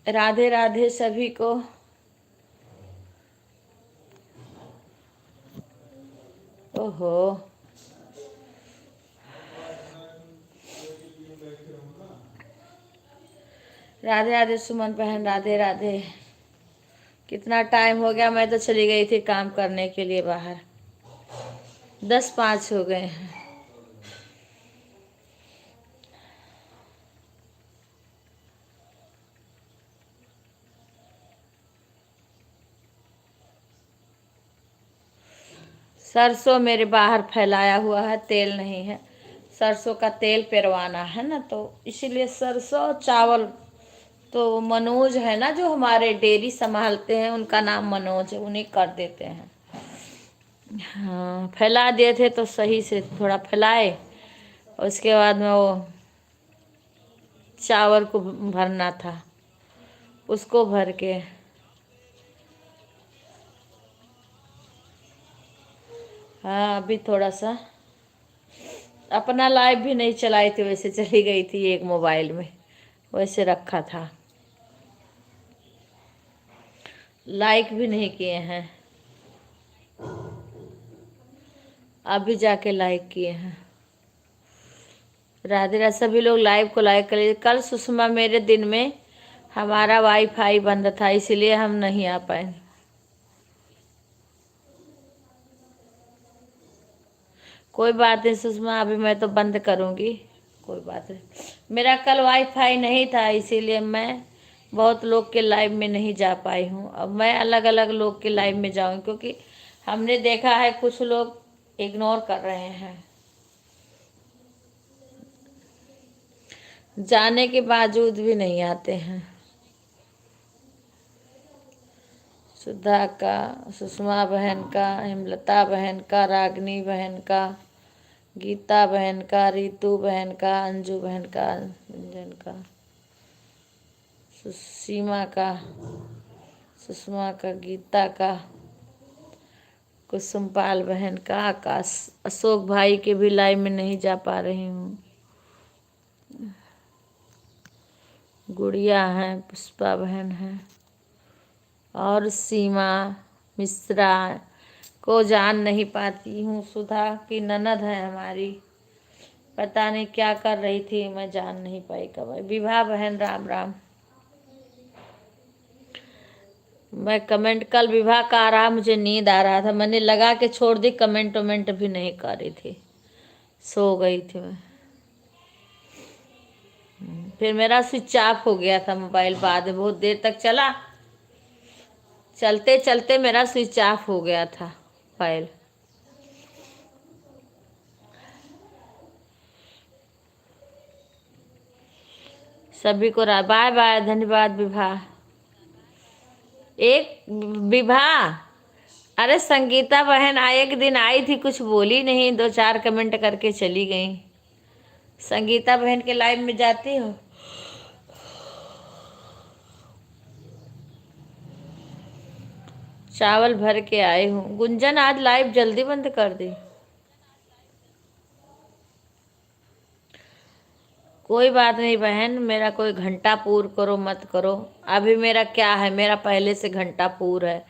राधे राधे सभी को। ओहो, राधे राधे सुमन बहन, राधे राधे। कितना टाइम हो गया, मैं तो चली गई थी काम करने के लिए बाहर। 10:05 हो गए हैं। सरसों मेरे बाहर फैलाया हुआ है, तेल नहीं है। सरसों का तेल पेरवाना है ना, तो इसीलिए सरसों चावल। तो मनोज है ना, जो हमारे डेयरी संभालते हैं, उनका नाम मनोज है, उन्हीं कर देते हैं। हाँ, फैला दिए थे तो सही से थोड़ा फैलाए। उसके बाद में वो चावल को भरना था, उसको भर के। हाँ, अभी थोड़ा सा अपना लाइव भी नहीं चलाई थी, वैसे चली गई थी एक मोबाइल में, वैसे रखा था। लाइक भी नहीं किए हैं, अभी जाके लाइक किए हैं। राधे राधे सभी लोग लाइव को लाइक कर लीजिए। कल सुषमा मेरे दिन में हमारा वाईफाई बंद था, इसलिए हम नहीं आ पाए। कोई बात नहीं सुषमा, अभी मैं तो बंद करूंगी, कोई बात नहीं। मेरा कल वाईफाई नहीं था, इसीलिए मैं बहुत लोग के लाइव में नहीं जा पाई हूँ। अब मैं अलग अलग लोग के लाइव में जाऊँ, क्योंकि हमने देखा है कुछ लोग इग्नोर कर रहे हैं, जाने के बावजूद भी नहीं आते हैं। सुधा का, सुषमा बहन का, हेमलता बहन का, रागनी बहन का, गीता बहन का, रितु बहन का, अंजू बहन का, अंजन का, सीमा का, सुषमा का, गीता का, कुसुमपाल बहन का, आकाश, अशोक भाई के भी लाइव में नहीं जा पा रही हूँ। गुड़िया है, पुष्पा बहन है, और सीमा मिश्रा को जान नहीं पाती हूँ। सुधा की ननद है हमारी, पता नहीं क्या कर रही थी, मैं जान नहीं पाई कब। विभा बहन राम राम। मैं कमेंट, कल विभा का आ रहा, मुझे नींद आ रहा था, मैंने लगा के छोड़ दी, कमेंट वमेंट भी नहीं कर रही थी, सो गई थी मैं। फिर मेरा स्विच ऑफ हो गया था मोबाइल, बाद में बहुत देर तक चला, चलते चलते मेरा स्विच ऑफ हो गया था मोबाइल। सभी को बाय बाय, धन्यवाद विभा। एक विभा, अरे संगीता बहन एक दिन आई थी, कुछ बोली नहीं, 2-4 कमेंट करके चली गई। संगीता बहन के लाइव में जाती हो? चावल भर के आए हूँ। गुंजन आज लाइव जल्दी बंद कर दी। कोई बात नहीं बहन, मेरा कोई घंटा पूर करो मत करो, अभी मेरा क्या है, मेरा पहले से घंटा पूर है।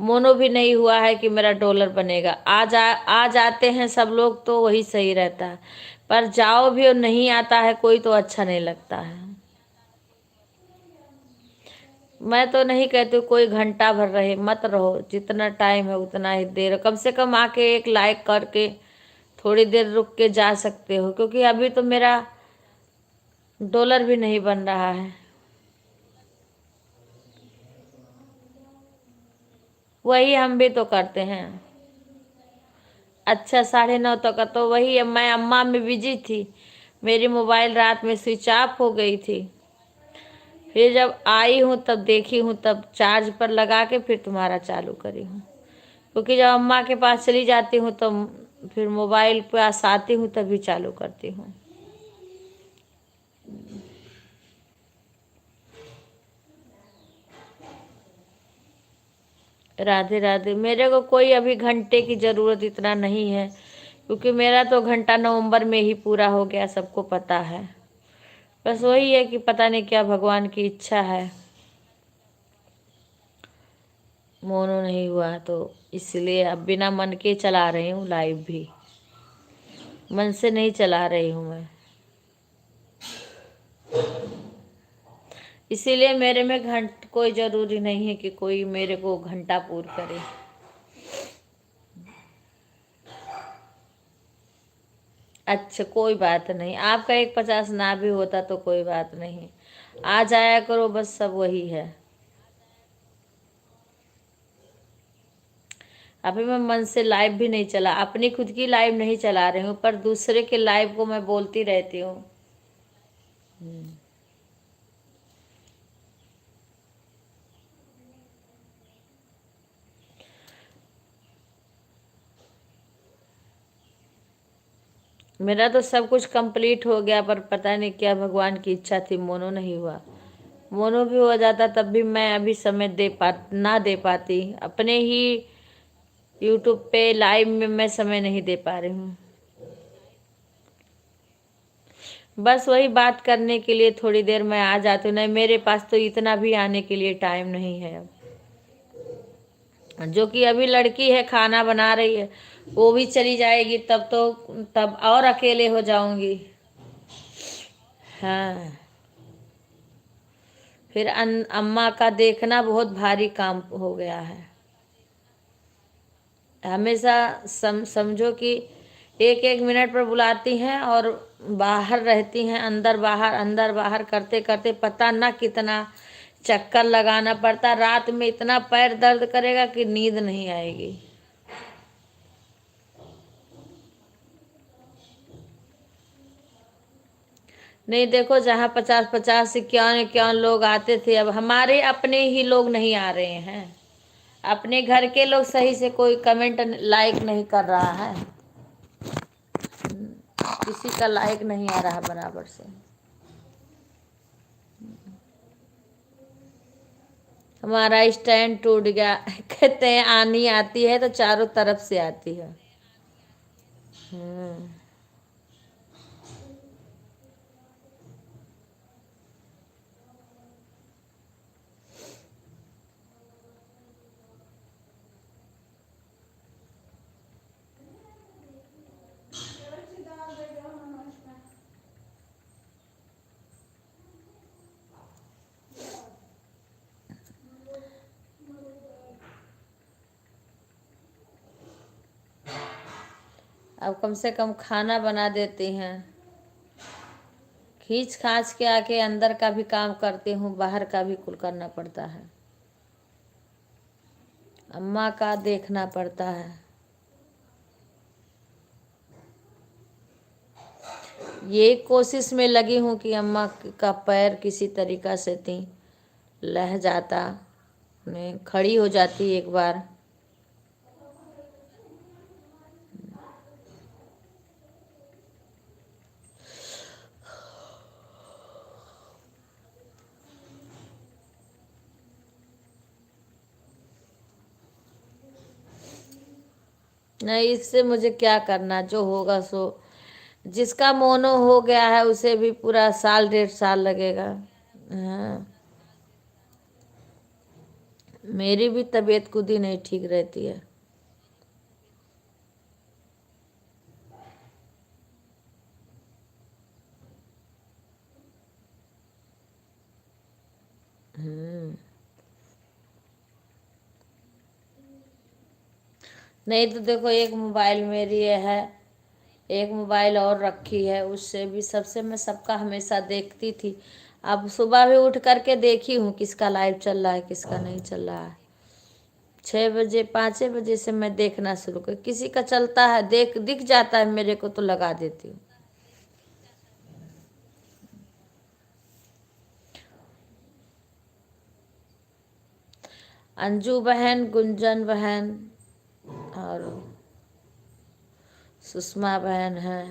मोनो भी नहीं हुआ है कि मेरा डॉलर बनेगा। आ जाते हैं सब लोग तो वही सही रहता है, पर जाओ भी और नहीं आता है कोई तो अच्छा नहीं लगता है। मैं तो नहीं कहती कोई घंटा भर रहे, मत रहो, जितना टाइम है उतना ही देर, कम से कम आके एक लाइक करके थोड़ी देर रुक के जा सकते हो, क्योंकि अभी तो मेरा डॉलर भी नहीं बन रहा है। वही हम भी तो करते हैं। अच्छा, 9:30 तक का तो वही, मैं अम्मा में बिजी थी, मेरी मोबाइल रात में स्विच ऑफ हो गई थी। फिर जब आई हूँ तब देखी हूँ, तब चार्ज पर लगा के फिर तुम्हारा चालू करी हूँ, क्योंकि जब अम्मा के पास चली जाती हूँ तो फिर मोबाइल पास आती हूँ तभी चालू करती हूँ। राधे राधे। मेरे को कोई अभी घंटे की ज़रूरत इतना नहीं है, क्योंकि मेरा तो घंटा नवंबर में ही पूरा हो गया, सबको पता है। बस वही है कि पता नहीं क्या भगवान की इच्छा है। मोनो नहीं हुआ तो इसलिए अब बिना मन के चला रही हूँ लाइव भी। मन से नहीं चला रही हूँ मैं, इसीलिए मेरे में कोई जरूरी नहीं है कि कोई मेरे को घंटा पूर करे। अच्छा कोई बात नहीं, आपका 150 ना भी होता तो कोई बात नहीं, आ जाया करो, बस सब वही है। अभी मैं मन से लाइव भी नहीं चला, अपनी खुद की लाइव नहीं चला रही हूँ, पर दूसरे के लाइव को मैं बोलती रहती हूँ। मेरा तो सब कुछ कंप्लीट हो गया, पर पता नहीं क्या भगवान की इच्छा थी, मोनो नहीं हुआ। मोनो भी हो जाता तब भी मैं अभी समय ना दे पाती। अपने ही यूट्यूब पे लाइव में मैं समय नहीं दे पा रही हूँ। बस वही बात करने के लिए थोड़ी देर मैं आ जाती हूँ, नहीं मेरे पास तो इतना भी आने के लिए टाइम नहीं है अब। जो कि अभी लड़की है खाना बना रही है, वो भी चली जाएगी तब और अकेले हो जाऊंगी। हाँ, फिर अम्मा का देखना बहुत भारी काम हो गया है। हमेशा समझो कि एक एक मिनट पर बुलाती हैं और बाहर रहती हैं, अंदर बाहर करते करते पता ना कितना चक्कर लगाना पड़ता। रात में इतना पैर दर्द करेगा कि नींद नहीं आएगी। नहीं देखो, जहाँ 50-50 इक्यावन लोग आते थे, अब हमारे अपने ही लोग नहीं आ रहे हैं। अपने घर के लोग सही से कोई कमेंट लाइक नहीं कर रहा है, किसी का लाइक नहीं आ रहा बराबर से। हमारा स्टैंड टूट गया। कहते हैं आनी आती है तो चारों तरफ से आती है। अब कम से कम खाना बना देती हैं, खींच खाच के आके अंदर का भी काम करती हूँ, बाहर का भी कुल करना पड़ता है, अम्मा का देखना पड़ता है। ये कोशिश में लगी हूँ कि अम्मा का पैर किसी तरीका से लह जाता, मैं खड़ी हो जाती एक बार। नहीं, इससे मुझे क्या करना, जो होगा सो। जिसका मोनो हो गया है उसे भी पूरा साल 1.5 साल लगेगा। हाँ, मेरी भी तबीयत खुद ही नहीं ठीक रहती है। नहीं तो देखो, एक मोबाइल मेरी ये है, एक मोबाइल और रखी है, उससे भी सबसे मैं सबका हमेशा देखती थी। अब सुबह भी उठ करके देखी हूँ किसका लाइव चल रहा है किसका नहीं चल रहा है। 6 बजे 5 बजे से मैं देखना शुरू कर, किसी का चलता है दिख जाता है मेरे को तो लगा देती हूँ। अंजू बहन, गुंजन बहन और सुषमा बहन है,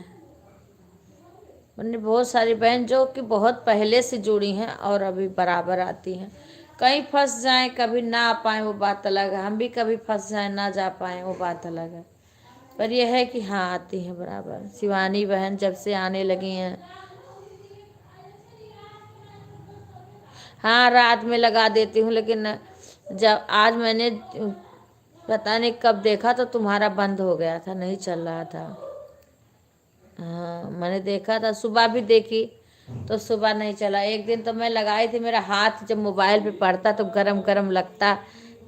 मैंने बहुत सारी बहन जो कि बहुत पहले से जुड़ी हैं और अभी बराबर आती हैं। कहीं फंस जाएं, कभी ना आ पाएँ वो बात अलग है, हम भी कभी फंस जाएं ना जा पाएँ वो बात अलग है, पर यह है कि हाँ आती हैं बराबर। शिवानी बहन जब से आने लगी हैं, हाँ रात में लगा देती हूँ, लेकिन जब आज मैंने पता नहीं कब देखा तो तुम्हारा बंद हो गया था, नहीं चल रहा था। हाँ मैंने देखा था, सुबह भी देखी तो सुबह नहीं चला। एक दिन तो मैं लगाई थी, मेरा हाथ जब मोबाइल पे पड़ता तो गरम गरम लगता,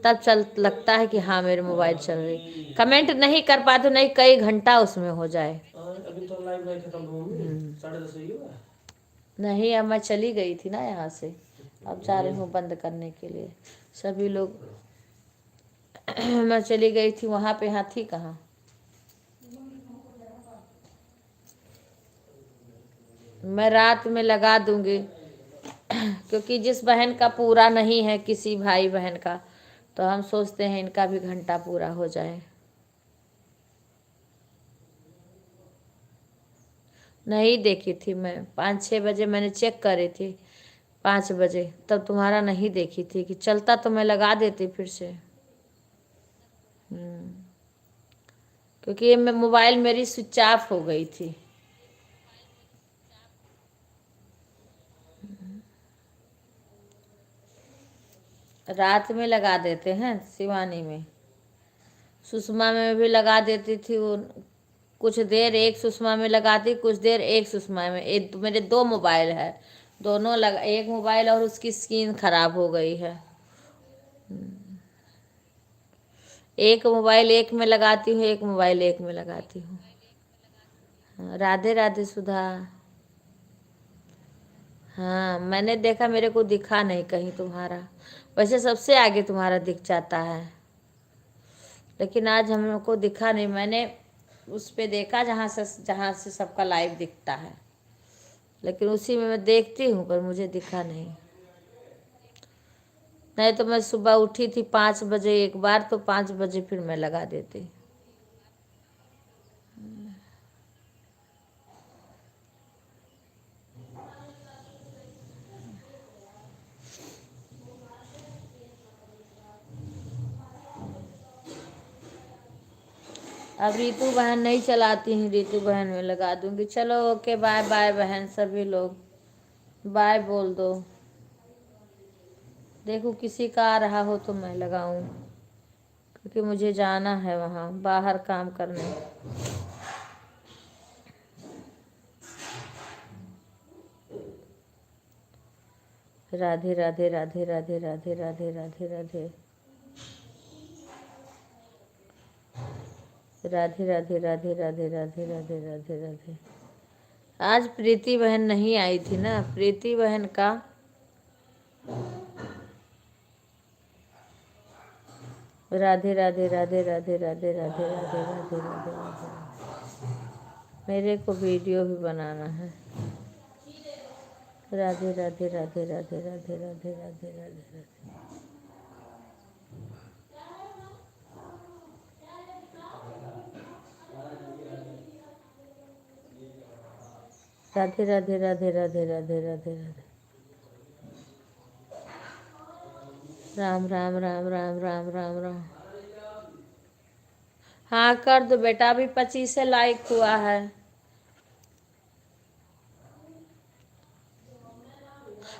तब चल लगता है कि हाँ मेरे मोबाइल चल रही। कमेंट नहीं कर पाते, नहीं कई घंटा उसमें हो जाए। अभी तो लाइव नहीं खत्म हुआ मम्मी, 10:30 ही हुआ है। नहीं अब मैं चली गई थी ना यहाँ से, अब जा रही हूँ बंद करने के लिए। सभी लोग मैं चली गई थी वहाँ पे, यहाँ थी कहाँ। मैं रात में लगा दूंगी क्योंकि जिस बहन का पूरा नहीं है किसी भाई बहन का, तो हम सोचते हैं इनका भी घंटा पूरा हो जाए। नहीं देखी थी मैं, 5-6 बजे मैंने चेक करी थी, 5 बजे, तब तुम्हारा नहीं देखी थी। कि चलता तो मैं लगा देती फिर से। क्योंकि ये मोबाइल मेरी स्विच ऑफ हो गई थी। रात में लगा देते हैं शिवानी में, सुषमा में भी लगा देती थी वो। कुछ देर एक सुषमा में लगाती, कुछ देर एक सुषमा में। एक मेरे 2 मोबाइल है, दोनों लगा, एक मोबाइल और उसकी स्क्रीन खराब हो गई है। एक मोबाइल एक में लगाती हूँ, एक मोबाइल एक में लगाती हूँ। हाँ, राधे राधे सुधा। हाँ मैंने देखा, मेरे को दिखा नहीं कहीं तुम्हारा, वैसे सबसे आगे तुम्हारा दिख जाता है, लेकिन आज हम लोग को दिखा नहीं। मैंने उस पे देखा जहाँ से सबका लाइव दिखता है, लेकिन उसी में मैं देखती हूँ पर मुझे दिखा नहीं। नहीं तो मैं सुबह उठी थी 5 बजे एक बार, तो 5 बजे फिर मैं लगा देती। अब रीतू बहन नहीं चलाती हैं, रीतू बहन में लगा दूंगी। चलो ओके, बाय बाय बहन, सभी लोग बाय बोल दो। देखो किसी का आ रहा हो तो मैं लगाऊं, क्योंकि मुझे जाना है वहाँ बाहर काम करने। राधे राधे राधे राधे राधे राधे राधे राधे राधे राधे राधे राधे राधे राधे राधे राधे। आज प्रीति बहन नहीं आई थी ना, प्रीति बहन का राधे राधे राधे राधे राधे राधे राधे राधे राधे राधे। मेरे को वीडियो भी बनाना है। राधे राधे राधे राधे राधे राधे राधे राधे राधे राधे राधे राधे राधे राधे राधे। राम राम राम राम राम राम राम। हाँ कर दो बेटा, अभी 25 से लाइक हुआ है।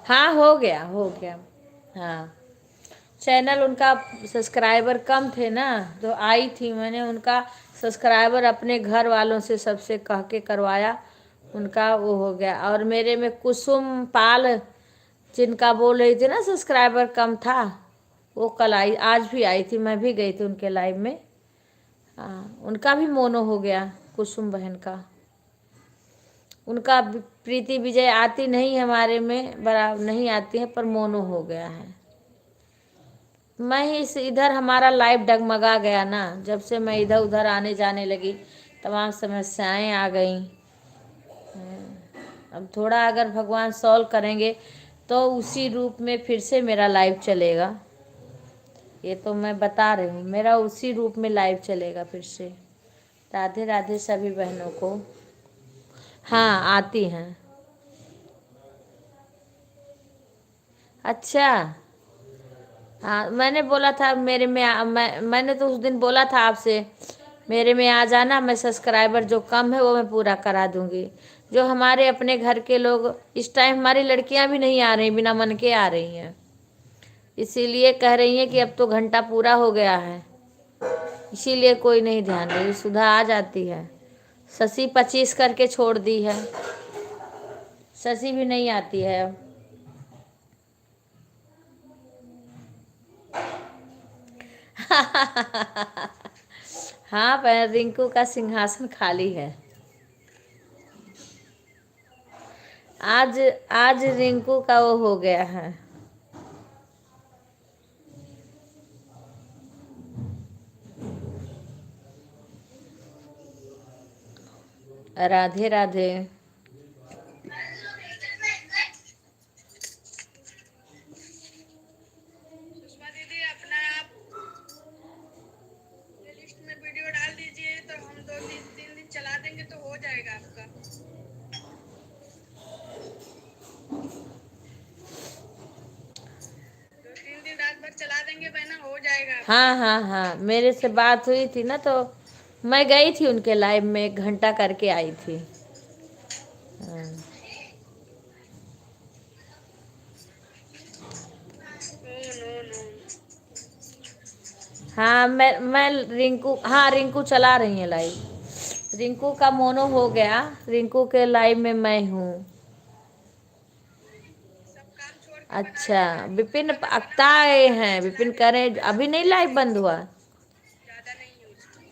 हाँ हो गया हो गया। हाँ चैनल उनका सब्सक्राइबर कम थे ना, तो आई थी मैंने उनका सब्सक्राइबर अपने घर वालों से सबसे कह के करवाया, उनका वो हो गया। और मेरे में कुसुम पाल जिनका बोल रही थी ना सब्सक्राइबर कम था, वो कल आई, आज भी आई थी, मैं भी गई थी उनके लाइव में। हाँ उनका भी मोनो हो गया, कुसुम बहन का। उनका प्रीति विजय आती नहीं हमारे में, बराबर नहीं आती है, पर मोनो हो गया है। मैं ही इधर हमारा लाइफ डगमगा गया ना, जब से मैं इधर उधर आने जाने लगी तमाम समस्याएं आ गई। अब थोड़ा अगर भगवान सॉल्व करेंगे तो उसी रूप में फिर से मेरा लाइफ चलेगा, ये तो मैं बता रही हूँ, मेरा उसी रूप में लाइफ चलेगा फिर से। राधे राधे सभी बहनों को। हाँ आती हैं। अच्छा हाँ मैंने बोला था मेरे में मैंने तो उस दिन बोला था आपसे मेरे में आ जाना, मैं सब्सक्राइबर जो कम है वो मैं पूरा करा दूंगी। जो हमारे अपने घर के लोग, इस टाइम हमारी लड़कियां भी नहीं आ रही, बिना मन के आ रही हैं। इसीलिए कह रही है कि अब तो घंटा पूरा हो गया है, इसीलिए कोई नहीं ध्यान दे। सुधा आ जाती है। शशि 25 करके छोड़ दी है, शशि भी नहीं आती है अब। हाँ पर रिंकू का सिंहासन खाली है। आज आज रिंकू का वो हो गया है। राधे राधे। सुषमा दीदी अपना आप लिस्ट में वीडियो डाल दीजिए तो हम 2 3 दिन चला देंगे तो हो जाएगा आपका। 2 3 दिन रात भर चला देंगे बहना, हो जाएगा आपका। हाँ हाँ हाँ, मेरे से बात हुई थी ना, तो मैं गई थी उनके लाइव में, 1 घंटा करके आई थी। हाँ। No no no. हाँ मैं रिंकू, हाँ रिंकू चला रही है लाइव। रिंकू का मोनो हो गया, रिंकू के लाइव में मैं हूँ। सब काम छोड़ के बना अच्छा, लेना। विपिन अगर बना अक्ता आए हैं, विपिन करें अभी नहीं लाइव बंद हुआ। ज्यादा नहीं है उसमें।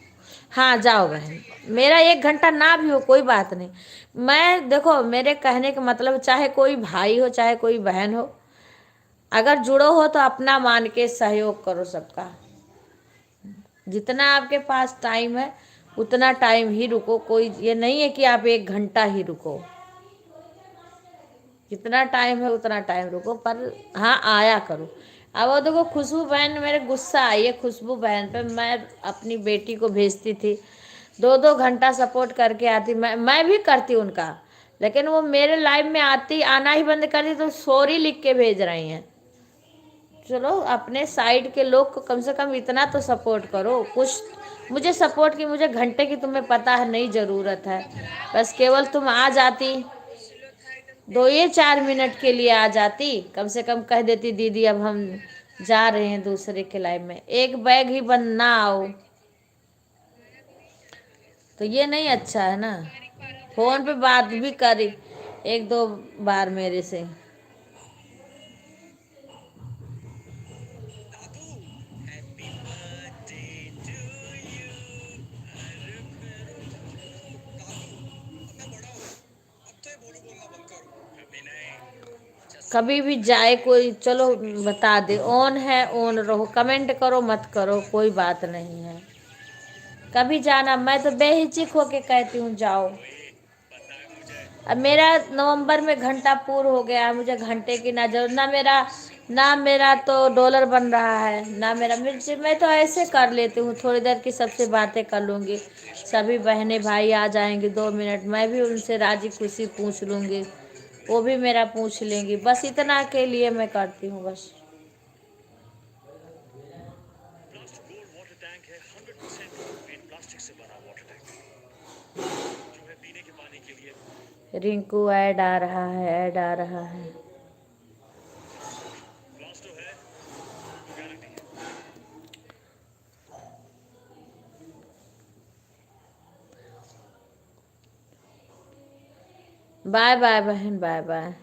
हाँ जाओ बहन, मेरा 1 घंटा ना भी हो कोई बात नहीं। मैं देखो, मेरे कहने का मतलब, चाहे कोई भाई हो चाहे कोई बहन हो, अगर जुड़ो हो तो अपना मान के सहयोग करो सबका। जितना आपके पास टाइम है उतना टाइम ही रुको, कोई ये नहीं है कि आप 1 घंटा ही रुको। जितना टाइम है उतना टाइम रुको, पर हाँ आया करो। अब वो देखो, खुशबू बहन मेरे गुस्सा आई है, खुशबू बहन पे मैं अपनी बेटी को भेजती थी, 2 2 घंटा सपोर्ट करके आती। मैं भी करती उनका, लेकिन वो मेरे लाइव में आती, आना ही बंद कर दी, तो सॉरी लिख के भेज रही हैं। चलो अपने साइड के लोग को कम से कम इतना तो सपोर्ट करो कुछ। मुझे सपोर्ट की, मुझे घंटे की तुम्हें पता है नहीं ज़रूरत है, बस केवल तुम आ जाती, स्लो था एकदम। 2 या 4 मिनट के लिए आ जाती, कम से कम कह देती दीदी अब हम जा रहे हैं दूसरे के लाइव में, एक बैग ही बंद ना आओ, तो ये नहीं अच्छा है ना। फोन पे बात भी करी 1 2 बार मेरे से। कभी भी जाए कोई, चलो बता दे, ऑन है ऑन रहो, कमेंट करो मत करो कोई बात नहीं है। कभी जाना, मैं तो बेहिचक होके कहती हूँ जाओ। अब मेरा नवंबर में घंटा पूरा हो गया है, मुझे घंटे की ना जरूरत, ना मेरा तो डॉलर बन रहा है, ना मेरा मैं तो ऐसे कर लेती हूँ, थोड़ी देर की सबसे बातें कर लूँगी, सभी बहनें भाई आ जाएंगे 2 मिनट, मैं भी उनसे राजी खुशी पूछ लूँगी, वो भी मेरा पूछ लेंगी, बस इतना के लिए मैं करती हूँ बस। रिंकू ऐड आ रहा है, ऐड आ रहा है। बाय बाय बहन, बाय बाय।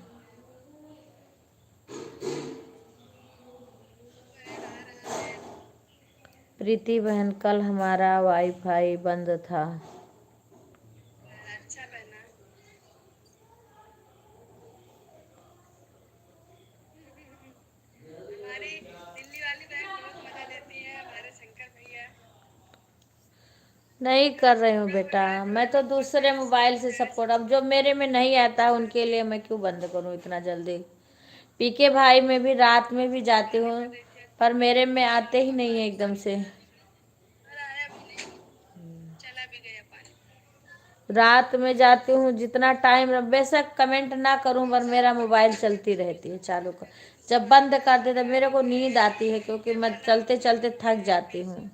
प्रीति बहन, कल हमारा वाईफाई बंद था। अच्छा बहना। हमारी दिल्ली वाली बहन बहुत मजा देती है, हमारे शंकर भैया। नहीं कर रही हूँ बेटा, मैं तो दूसरे मोबाइल से सपोर्ट, अब जो मेरे में नहीं आता है उनके लिए मैं क्यों बंद करूँ इतना जल्दी। पीके भाई में भी रात में भी जाती हूँ, पर मेरे में आते ही नहीं है एकदम से। और आया भी नहीं, चला भी गया पानी। रात में जाती हूँ, जितना टाइम बेशक कमेंट ना करूँ पर मेरा मोबाइल चलती रहती है चालू कर, जब बंद कर दे तो मेरे को नींद आती है, क्योंकि मैं चलते चलते थक जाती हूँ।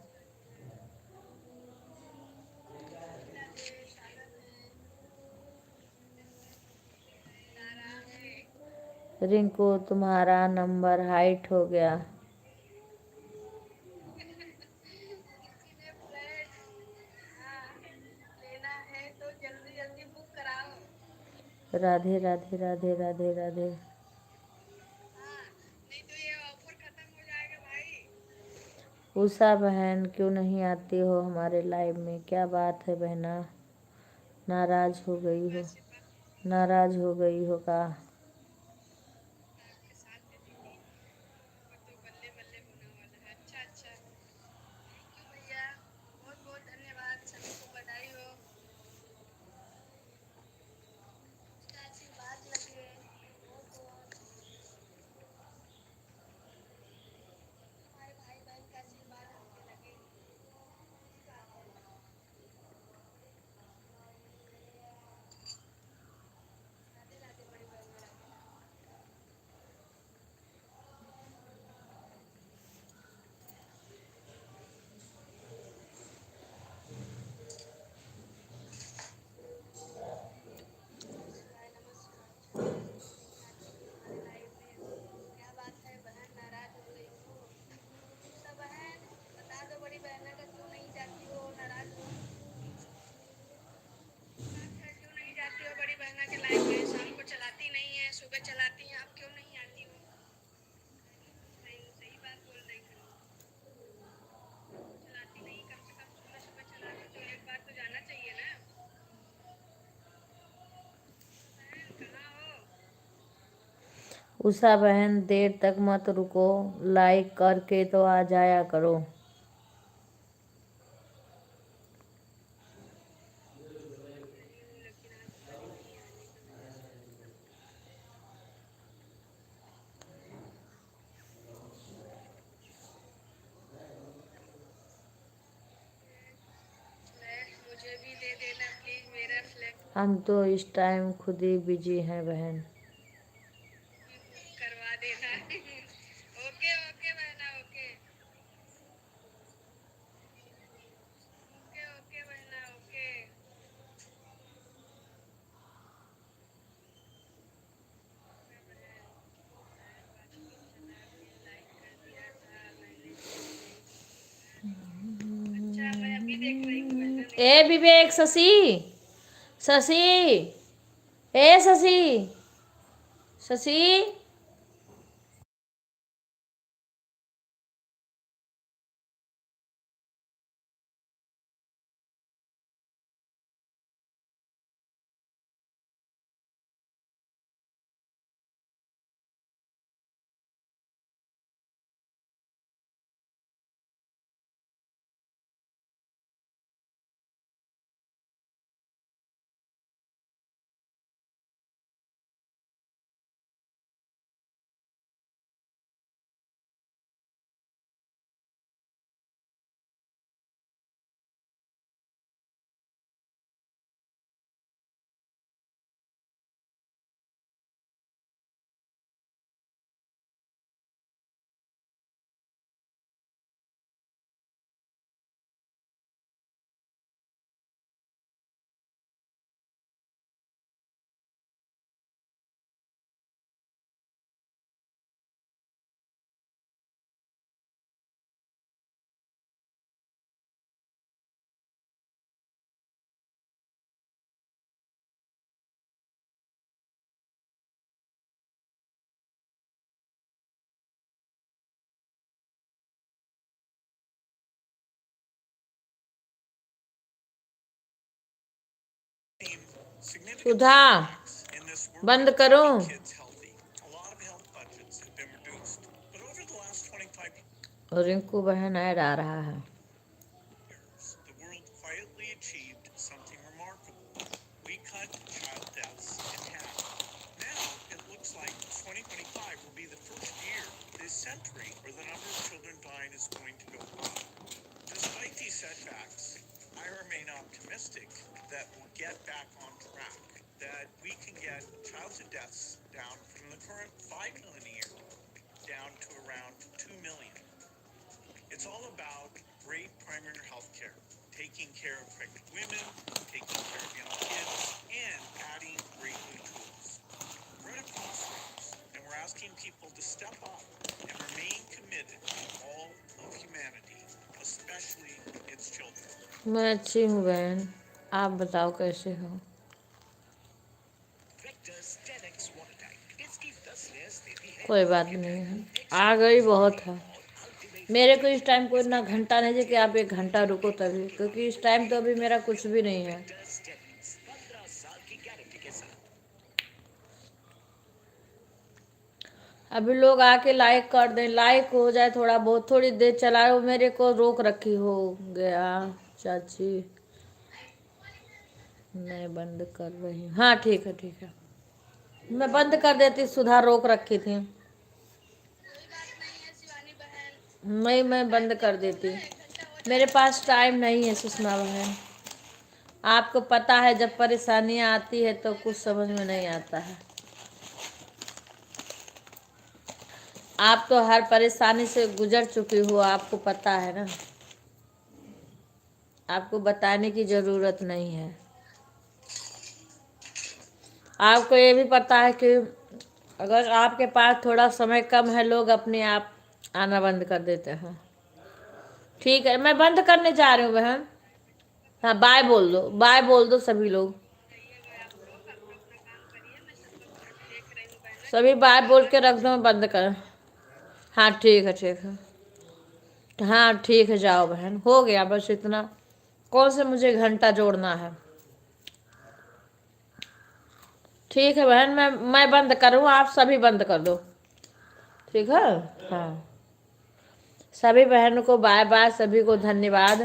रिंकू तुम्हारा नंबर हाइट हो गया। राधे राधे राधे राधे राधे। हाँ, नहीं तो ये ऑफर खत्म हो जाएगा भाई। उषा बहन क्यों नहीं आती हो हमारे लाइव में? क्या बात है बहना, नाराज हो गई हो? ऐसी बात नाराज हो गई हो का? आपके साथ में दीदी, वो तो बल्ले बल्ले होने वाला है। अच्छा अच्छा, थैंक यू भैया, बहुत बहुत धन्यवाद, सभी को बधाई हो, उसका आशीर्वाद लगे बहुत बहुत, हमारे भाई बहन का आशीर्वाद हमके लगे, यही बात है। राधे राधे बड़ी बहन, राधे राधे। शिवाय नमः शिवाय। चलो दीदी नहीं आती हो हमारे लाइव में, क्या बात है बहन, नाराज हो गई हो? उषा बहन, बता दो बड़ी बहन का क्यों नहीं जाती हो, नाराज हो? बात है क्यों नहीं जाती हो बड़ी बहना के लाइव में? शाम को चलाती नहीं है, सुबह चलाती हैं, आप क्यों नहीं आती हो? वही पूछ रही हूँ, सही बात बोल रही हूँ। चलाती नहीं, कम से कम सुबह सुबह चला के तो एक बार तो जाना चाहिए ना। तो बहन कहाँ हो? उषा बहन देर तक मत रुको, लाइक करके तो आ जाया करो। देख रही हूँ लेकिन आज मन ही नहीं आने का मेरा। फ्लैट मुझे भी दे देना प्लीज, मेरा फ्लैट हम तो इस टाइम खुद ही बिजी हैं बहन। भी बुक करवा देना। ओके ओके बहना, ओके ओके ओके बहना, ओके। मैं बहन, शायद बातचीत चला के लाइक कर दिया था मैंने, नहीं देखा। अच्छा, मैं अभी देख रही हूँ, वैसा नहीं ए देखा। विवेक, शशि, शशि, ए शशि, शशि, सुधा, बंद करो। रिंकू बहन ऐड आ रहा है। मैं अच्छी हूँ बहन, आप बताओ कैसे हो? कोई बात नहीं है, आ गई बहुत है। मेरे को इस टाइम कोई ना घंटा नहीं है कि आप 1 घंटा रुको तभी, क्योंकि इस टाइम तो अभी मेरा कुछ भी नहीं है। अभी लोग आके लाइक कर दें, लाइक हो जाए थोड़ा बहुत, थोड़ी देर चलाओ, मेरे को रोक रखी हो गया। चाची मैं बंद कर रही हूँ। हाँ ठीक है ठीक है, मैं बंद कर देती, सुधा रोक रखी थी। कोई बात नहीं है शिवानी बहन, नहीं, मैं बंद कर देती, मेरे पास टाइम नहीं है सुषमा बहन। आपको पता है जब परेशानियाँ आती है तो कुछ समझ में नहीं आता है। आप तो हर परेशानी से गुजर चुकी हो, आपको पता है ना, आपको बताने की ज़रूरत नहीं है। आपको ये भी पता है कि अगर आपके पास थोड़ा समय कम है, लोग अपने आप आना बंद कर देते हैं। ठीक है, मैं बंद करने जा रही हूँ बहन। हाँ बाय बोल दो, बाय बोल दो सभी लोग, जाइएगा आप लोग अपना अपना काम करिए, मैं सब लोग घर में देख रही हूँ बहना सभी बाय बोल के रख दो, मैं बंद कर। हाँ ठीक है ठीक है, हाँ ठीक है, जाओ बहन, हो गया बस इतना। कौन से मुझे घंटा जोड़ना है। ठीक है बहन, मैं बंद करूँ, आप सभी बंद कर दो, ठीक है। हाँ सभी बहनों को बाय बाय, सभी को धन्यवाद।